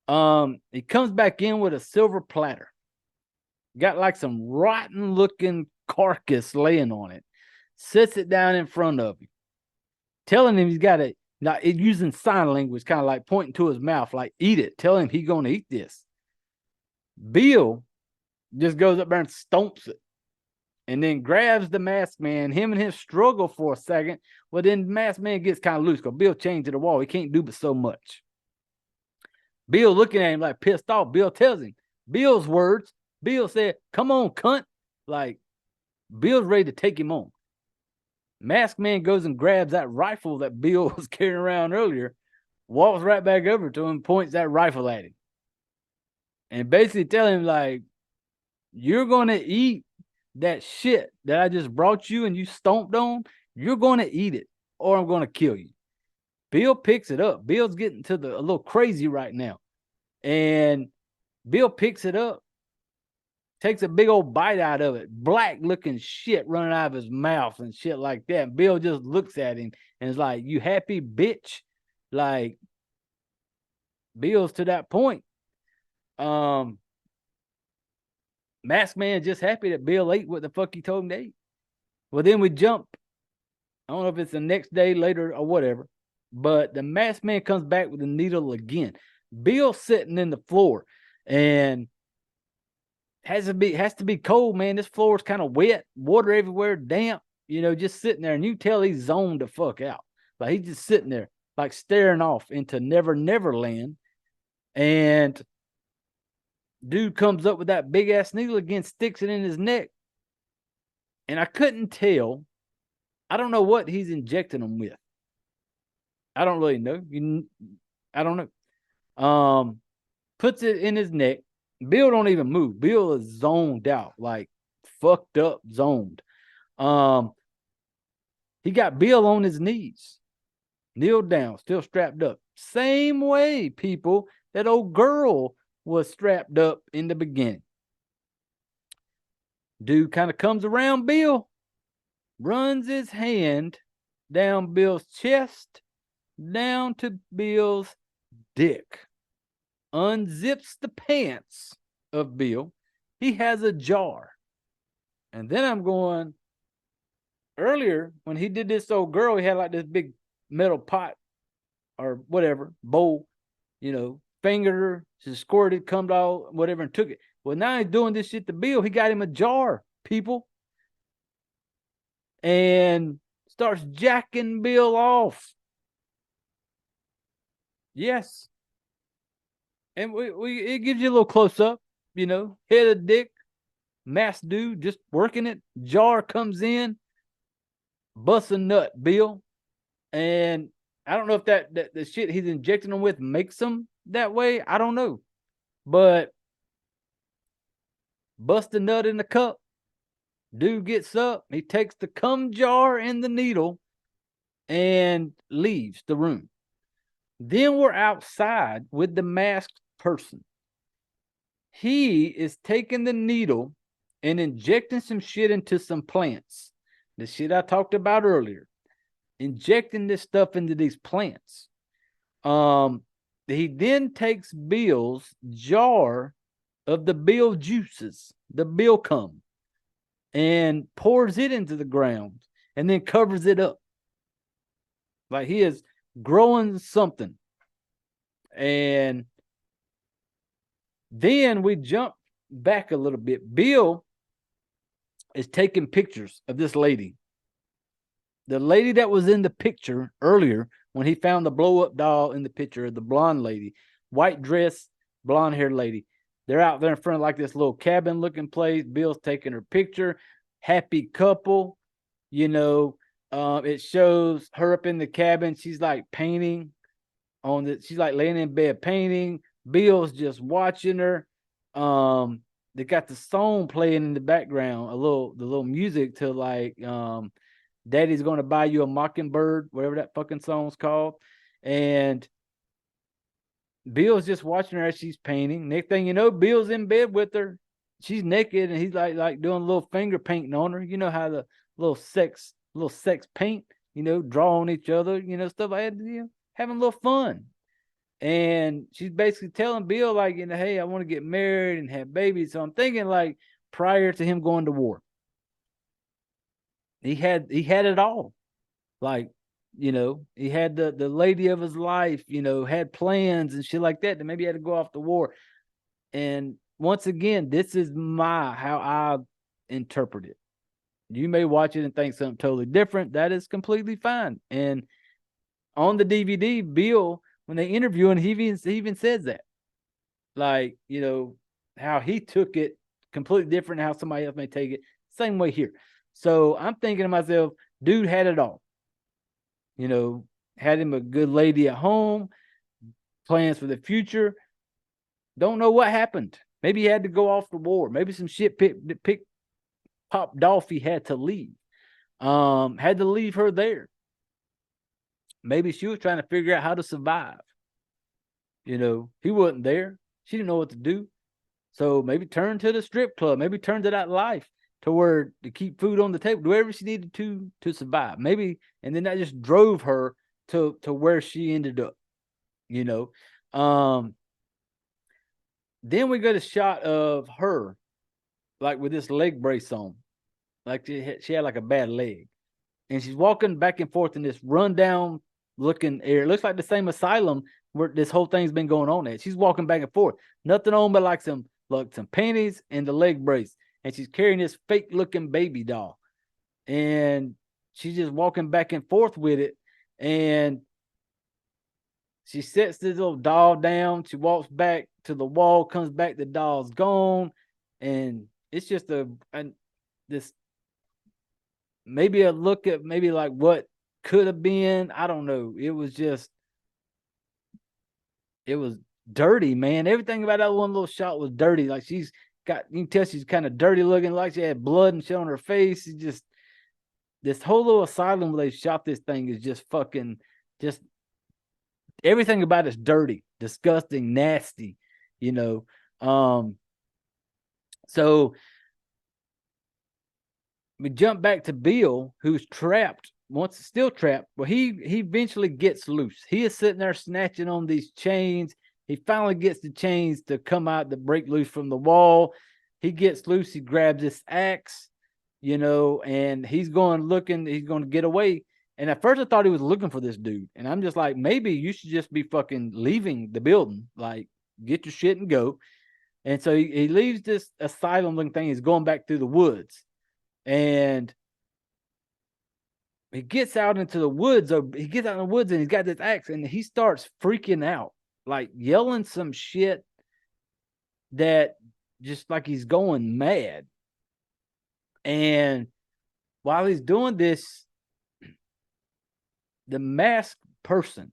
He comes back in with a silver platter. Got like some rotten looking carcass laying on it. Sits it down in front of him. Telling him he's got to, now it using sign language, kind of like pointing to his mouth, like eat it. Tell him he's going to eat this. Bill just goes up there and stomps it. And then grabs the masked man. Him and him struggle for a second. Well, then the masked man gets kind of loose because Bill chained to the wall. He can't do but so much. Bill looking at him like pissed off. Bill tells him, Bill's words. Bill said, come on, cunt. Like, Bill's ready to take him on. Masked man goes and grabs that rifle that Bill was carrying around earlier, walks right back over to him, points that rifle at him. And basically tell him, like, you're going to eat that shit that I just brought you and you stomped on. You're going to eat it or I'm going to kill you. Bill picks it up. Bill's getting to a little crazy right now. And Bill picks it up, takes a big old bite out of it. Black looking shit running out of his mouth and shit like that. And Bill just looks at him and is like, you happy, bitch? Like, Bill's to that point. Masked man just happy that Bill ate what the fuck he told him to eat. Well, then we jump. I don't know if it's the next day later or whatever, but the masked man comes back with the needle again. Bill's sitting in the floor and has to be cold, man. This floor is kind of wet, water everywhere, damp, you know, just sitting there. And you tell he's zoned the fuck out. Like, he's just sitting there, like staring off into Never Land. And dude comes up with that big ass needle again, sticks it in his neck. And I couldn't tell. I don't know what he's injecting him with. I don't really know. I don't know. Puts it in his neck. Bill don't even move. Bill is zoned out, like fucked up, zoned. He got Bill on his knees, kneeled down, still strapped up. Same way, people, that old girl was strapped up in the beginning. Dude kind of comes around Bill, runs his hand down Bill's chest, down to Bill's dick, unzips the pants of Bill. He has a jar. And then I'm going, earlier when he did this old girl, he had like this big metal pot or whatever, bowl, fingered her, she squirted, cummed all, whatever, and took it. Well, now he's doing this shit to Bill. He got him a jar, people, and starts jacking Bill off. Yes. And it gives you a little close up, head of dick, mass dude, just working it. Jar comes in, busts a nut, Bill. And I don't know if that the shit he's injecting them with makes them that way. I don't know. But bust a nut in the cup. Dude gets up. He takes the cum jar and the needle and leaves the room. Then we're outside with the masked person. He is taking the needle and injecting some shit into some plants. The shit I talked about earlier. Injecting this stuff into these plants. He then takes Bill's jar of the Bill juices, the Bill cum, and pours it into the ground and then covers it up. Like he is growing something. And then we jump back a little bit. Bill is taking pictures of this lady. The lady that was in the picture earlier when he found the blow-up doll in the picture, the blonde lady, white dress, blonde-haired lady. They're out there in front of like this little cabin-looking place. Bill's taking her picture. Happy couple. It shows her up in the cabin. She's like painting she's like laying in bed painting. Bill's just watching her. They got the song playing in the background, the little music to like Daddy's Gonna Buy You a Mockingbird, whatever that fucking song's called. And Bill's just watching her as she's painting. Next thing you know, Bill's in bed with her. She's naked and he's like doing a little finger painting on her. You know how the little sex paint, draw on each other, stuff like that, having a little fun. And she's basically telling Bill, like, hey, I want to get married and have babies. So I'm thinking, like, prior to him going to war, he had it all. Like, he had the lady of his life, had plans and shit like that. That maybe he had to go off to war. And once again, this is how I interpret it. You may watch it and think something totally different. That is completely fine. And on the DVD, Bill, when they interview him, he even says that. Like, how he took it completely different, how somebody else may take it. Same way here. So I'm thinking to myself, dude had it all. Had him a good lady at home, plans for the future. Don't know what happened. Maybe he had to go off the war. Maybe some shit popped off. He had to leave. Had to leave her there. Maybe she was trying to figure out how to survive. He wasn't there. She didn't know what to do. So maybe turn to the strip club. Maybe turn to that life to keep food on the table, do whatever she needed to survive. Maybe, and then that just drove her to where she ended up. Then we got a shot of her, like with this leg brace on, like she had like a bad leg, and she's walking back and forth in this rundown looking area. It looks like the same asylum where this whole thing's been going on at. She's walking back and forth, nothing on but like some panties and the leg brace, and she's carrying this fake looking baby doll, and she's just walking back and forth with it, and she sets this little doll down. She walks back to the wall, comes back, the doll's gone, and it's just this maybe a look at maybe like what could have been. I don't know. It was dirty, man. Everything about that one little shot was dirty. Like you can tell she's kind of dirty looking, like she had blood and shit on her face. It's just this whole little asylum where they shot this thing is just fucking everything about it's dirty, disgusting, nasty, So we jump back to Bill, who's trapped, still trapped. Well, he eventually gets loose. He is sitting there snatching on these chains. He finally gets the chains to come out to break loose from the wall. He gets loose. He grabs this axe, and he's going to get away. And at first I thought he was looking for this dude. And I'm just like, maybe you should just be fucking leaving the building. Like, get your shit and go. And so he leaves this asylum looking thing. He's going back through the woods. And he gets out into the woods. He gets out in the woods and he's got this axe and he starts freaking out, like yelling some shit that just like he's going mad. And while he's doing this, the masked person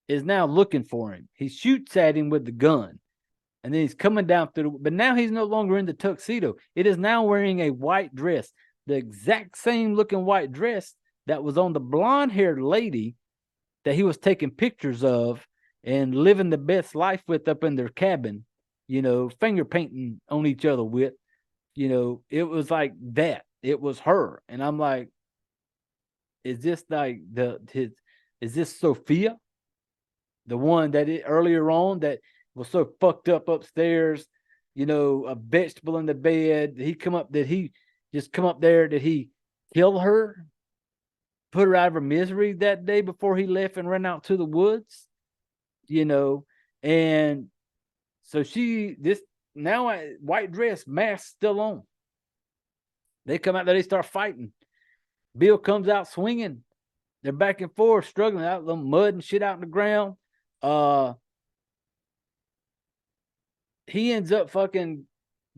is now looking for him. He shoots at him with the gun. And then he's coming down through but now he's no longer in the tuxedo. It is now wearing a white dress. The exact same looking white dress that was on the blonde-haired lady that he was taking pictures of and living the best life with up in their cabin, finger painting on each other with, it was like that. It was her. And I'm like, is this like is this Sophia? The one that earlier on that was so fucked up upstairs, a vegetable in the bed. Did he come up there? Did he kill her? Put her out of her misery that day before he left and ran out to the woods? And so white dress, mask still on. They come out there, they start fighting. Bill comes out swinging. They're back and forth, struggling out, little mud and shit out in the ground. He ends up fucking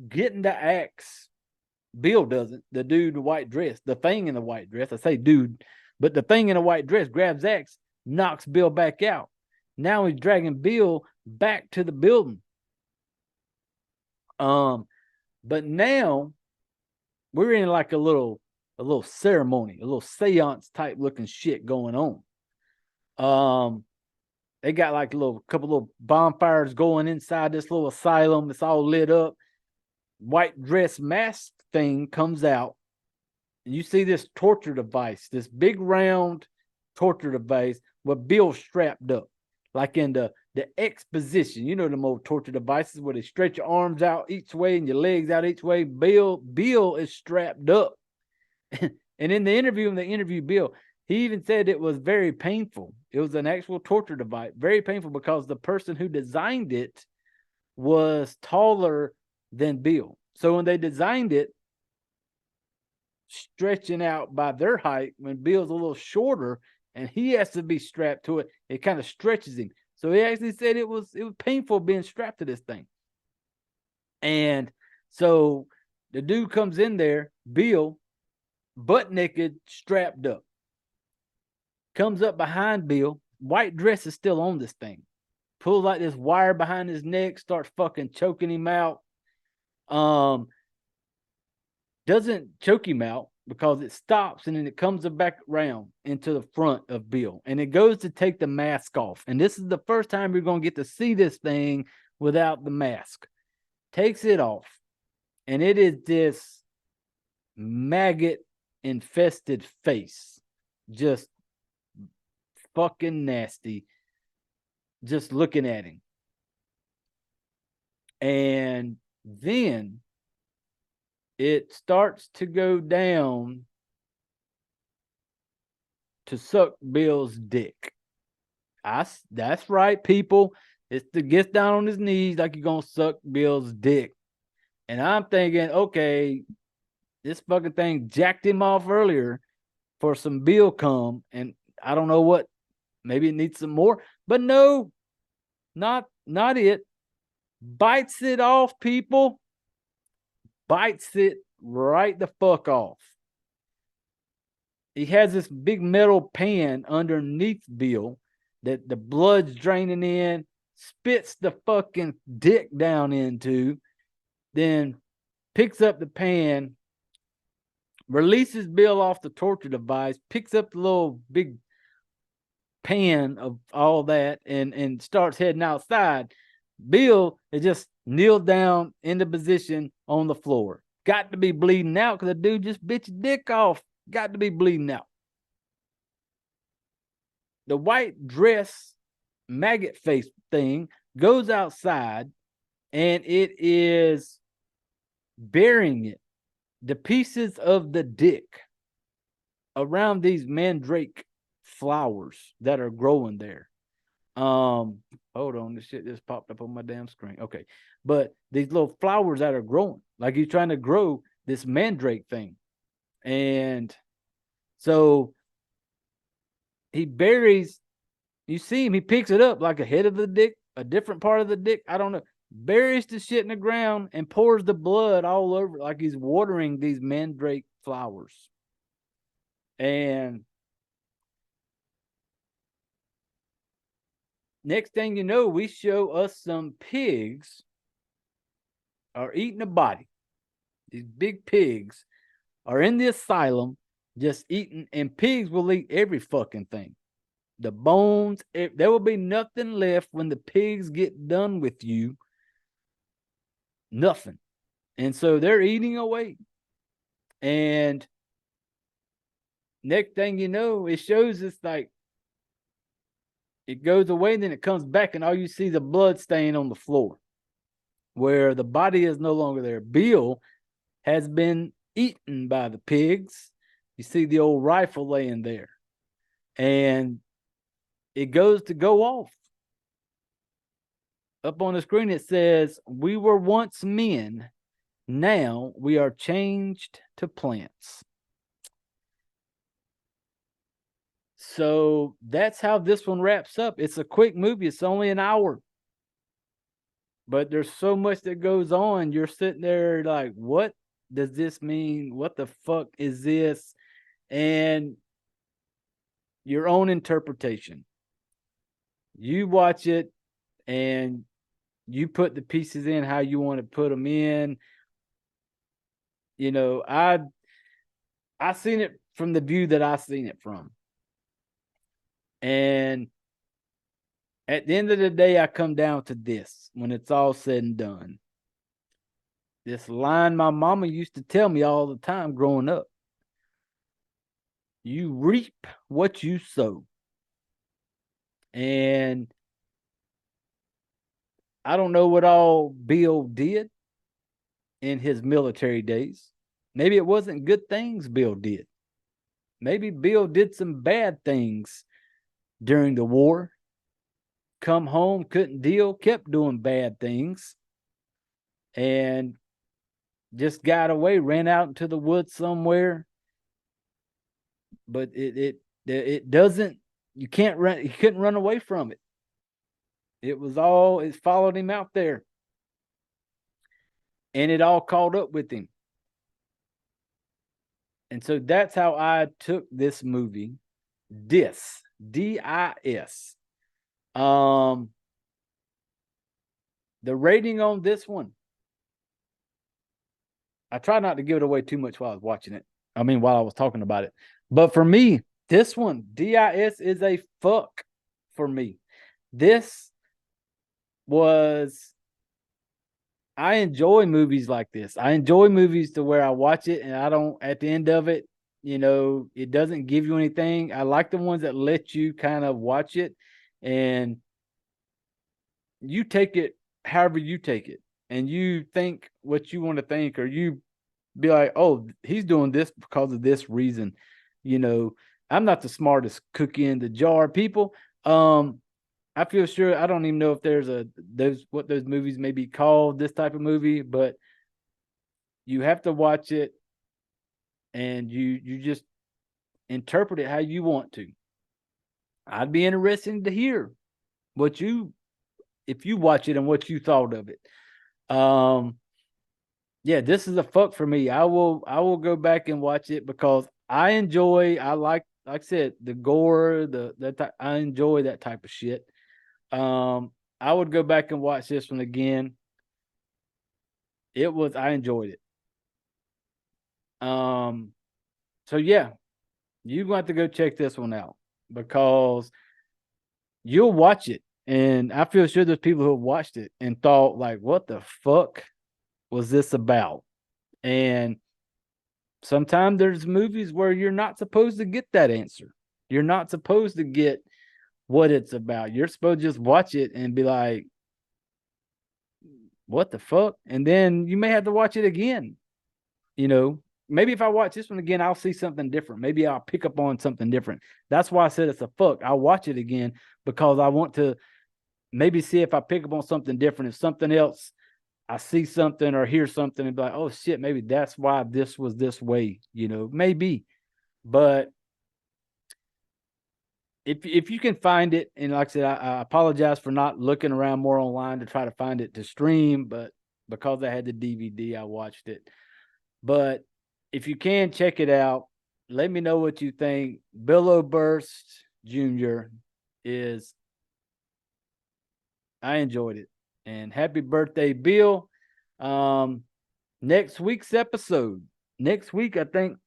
getting the axe. Bill doesn't. The dude in the white dress, the thing in the white dress, I say dude, but the thing in the white dress grabs axe, knocks Bill back out. Now he's dragging Bill back to the building. But now we're in like a little ceremony, a little seance type looking shit going on. They got like couple little bonfires going inside this little asylum. It's all lit up. White dress mask thing comes out. And you see this torture device, this big round torture device with Bill strapped up. Like in the X position. Them old torture devices where they stretch your arms out each way and your legs out each way. Bill is strapped up. And in the interview, when they interviewed Bill, he even said it was very painful. It was an actual torture device. Very painful because the person who designed it was taller than Bill. So when they designed it, stretching out by their height, when Bill's a little shorter and he has to be strapped to it, it kind of stretches him. So he actually said it was painful being strapped to this thing. And so the dude comes in there, Bill, butt naked, strapped up. Comes up behind Bill. White dress is still on this thing. Pulls like this wire behind his neck, starts fucking choking him out. Doesn't choke him out because it stops and then it comes back around into the front of Bill. And it goes to take the mask off. And this is the first time you're going to get to see this thing without the mask. Takes it off. And it is this maggot infested face. Just fucking nasty. Just looking at him. And then it starts to go down to suck Bill's dick. That's right, people. It gets down on his knees like you're going to suck Bill's dick. And I'm thinking, okay, this fucking thing jacked him off earlier for some Bill cum. And I don't know what, maybe it needs some more. But no, not it. Bites it off, people. Bites it right the fuck off. He has this big metal pan underneath Bill that the blood's draining in, spits the fucking dick down into, then picks up the pan, releases Bill off the torture device, picks up the little big pan of all that and starts heading outside. Bill is just kneeled down in the position on the floor. Got to be bleeding out because the dude just bit your dick off. Got to be bleeding out. The white dress maggot face thing goes outside and it is burying it. The pieces of the dick around these mandrake flowers that are growing there. Hold on, this shit just popped up on my damn screen. Okay, but these little flowers that are growing, like he's trying to grow this mandrake thing, and so he buries. You see him, he picks it up like a head of the dick, a different part of the dick. I don't know. Buries the shit in the ground and pours the blood all over, like he's watering these mandrake flowers. And next thing you know, we show us some pigs are eating a body. These big pigs are in the asylum just eating, and pigs will eat every fucking thing. The bones, there will be nothing left when the pigs get done with you. Nothing. And so they're eating away. And next thing you know, it shows us like it goes away, and then it comes back, and all you see is the blood stain on the floor where the body is no longer there. Bill has been eaten by the pigs. You see the old rifle laying there, and it goes to go off. Up on the screen, it says, "We were once men. Now we are changed to plants." So that's how this one wraps up. It's a quick movie. It's only an hour. But there's so much that goes on. You're sitting there like, what does this mean? What the fuck is this? And your own interpretation. You watch it and you put the pieces in how you want to put them in. You know, I seen it from the view that I seen it from. And at the end of the day, I come down to this when it's all said and done. This line my mama used to tell me all the time growing up. You reap what you sow. And I don't know what all Bill did in his military days. Maybe it wasn't good things Bill did. Maybe Bill did some bad things during the war. Come home, couldn't deal, kept doing bad things, and just got away, ran out into the woods somewhere. But it doesn't, you can't run, he couldn't run away from it. It followed him out there. And it all caught up with him. And so that's how I took this movie. Dis, D-I-S. The rating on this one, I try not to give it away too much while I was watching it. I mean, while I was talking about it. But for me, this one, DIS, is a fuck for me. This was, I enjoy movies like this. I enjoy movies to where I watch it and I don't, at the end of it, you know, it doesn't give you anything. I like the ones that let you kind of watch it and you take it however you take it. And you think what you want to think, or you be like, oh, he's doing this because of this reason. You know, I'm not the smartest cookie in the jar, people. I feel sure, I don't even know if there's what those movies may be called, this type of movie, but you have to watch it and you just interpret it how you want to. I'd be interested to hear if you watch it and what you thought of it. Yeah, this is a fuck for me. I will go back and watch it because I like I said, the gore, I enjoy that type of shit. I would go back and watch this one again. I enjoyed it. So yeah, you're going to have to go check this one out because you'll watch it. And I feel sure there's people who have watched it and thought like, what the fuck was this about? And sometimes there's movies where you're not supposed to get that answer. You're not supposed to get what it's about. You're supposed to just watch it and be like, what the fuck? And then you may have to watch it again. You know, maybe if I watch this one again, I'll see something different. Maybe I'll pick up on something different. That's why I said it's a fuck. I'll watch it again because I want to maybe see if I pick up on something different. If something else, I see something or hear something and be like, oh shit, maybe that's why this was this way, maybe. But if you can find it, and like I said, I apologize for not looking around more online to try to find it to stream, but because I had the DVD, I watched it. But if you can check it out, let me know what you think. Billow Burst Jr. I enjoyed it. And happy birthday, Bill. Next week's episode. Next week, I think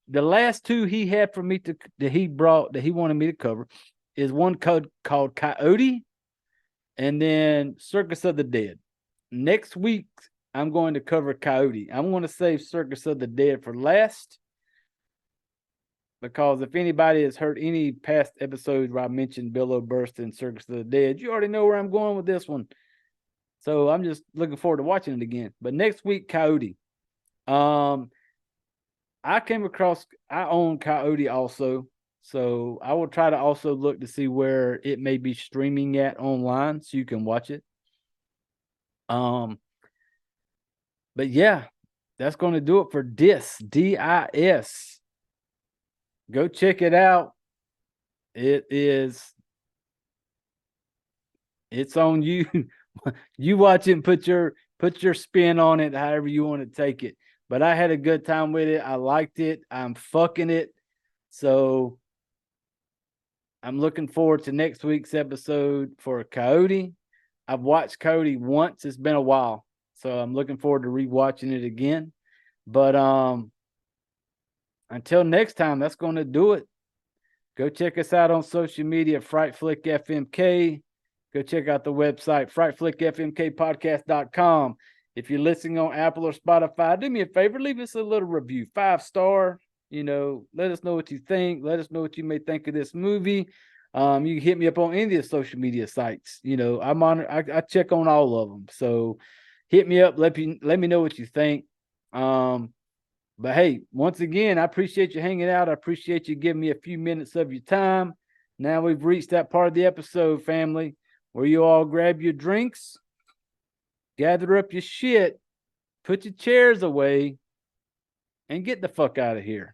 the last two he had for me that he wanted me to cover is one called Coyote and then Circus of the Dead. Next week, I'm going to cover Coyote. I'm going to save Circus of the Dead for last because if anybody has heard any past episodes where I mentioned Billow Burst and Circus of the Dead, you already know where I'm going with this one. So I'm just looking forward to watching it again. But next week, Coyote. I own Coyote also. So I will try to also look to see where it may be streaming at online so you can watch it. But yeah, that's going to do it for DIS. DIS. Go check it out. It's on you. You watch it and put your spin on it, however you want to take it. But I had a good time with it. I liked it. I'm fucking it. So I'm looking forward to next week's episode for Coyote. I've watched Coyote once. It's been a while. So I'm looking forward to rewatching it again. But until next time, that's going to do it. Go check us out on social media, Fright Flick FMK. Go check out the website, frightflickfmkpodcast.com. If you're listening on Apple or Spotify, do me a favor, leave us a little review, 5-star. Let us know what you think. Let us know what you may think of this movie. You can hit me up on any of the social media sites. I check on all of them. So hit me up. Let me know what you think. But hey, once again, I appreciate you hanging out. I appreciate you giving me a few minutes of your time. Now we've reached that part of the episode, family, where you all grab your drinks, gather up your shit, put your chairs away, and get the fuck out of here.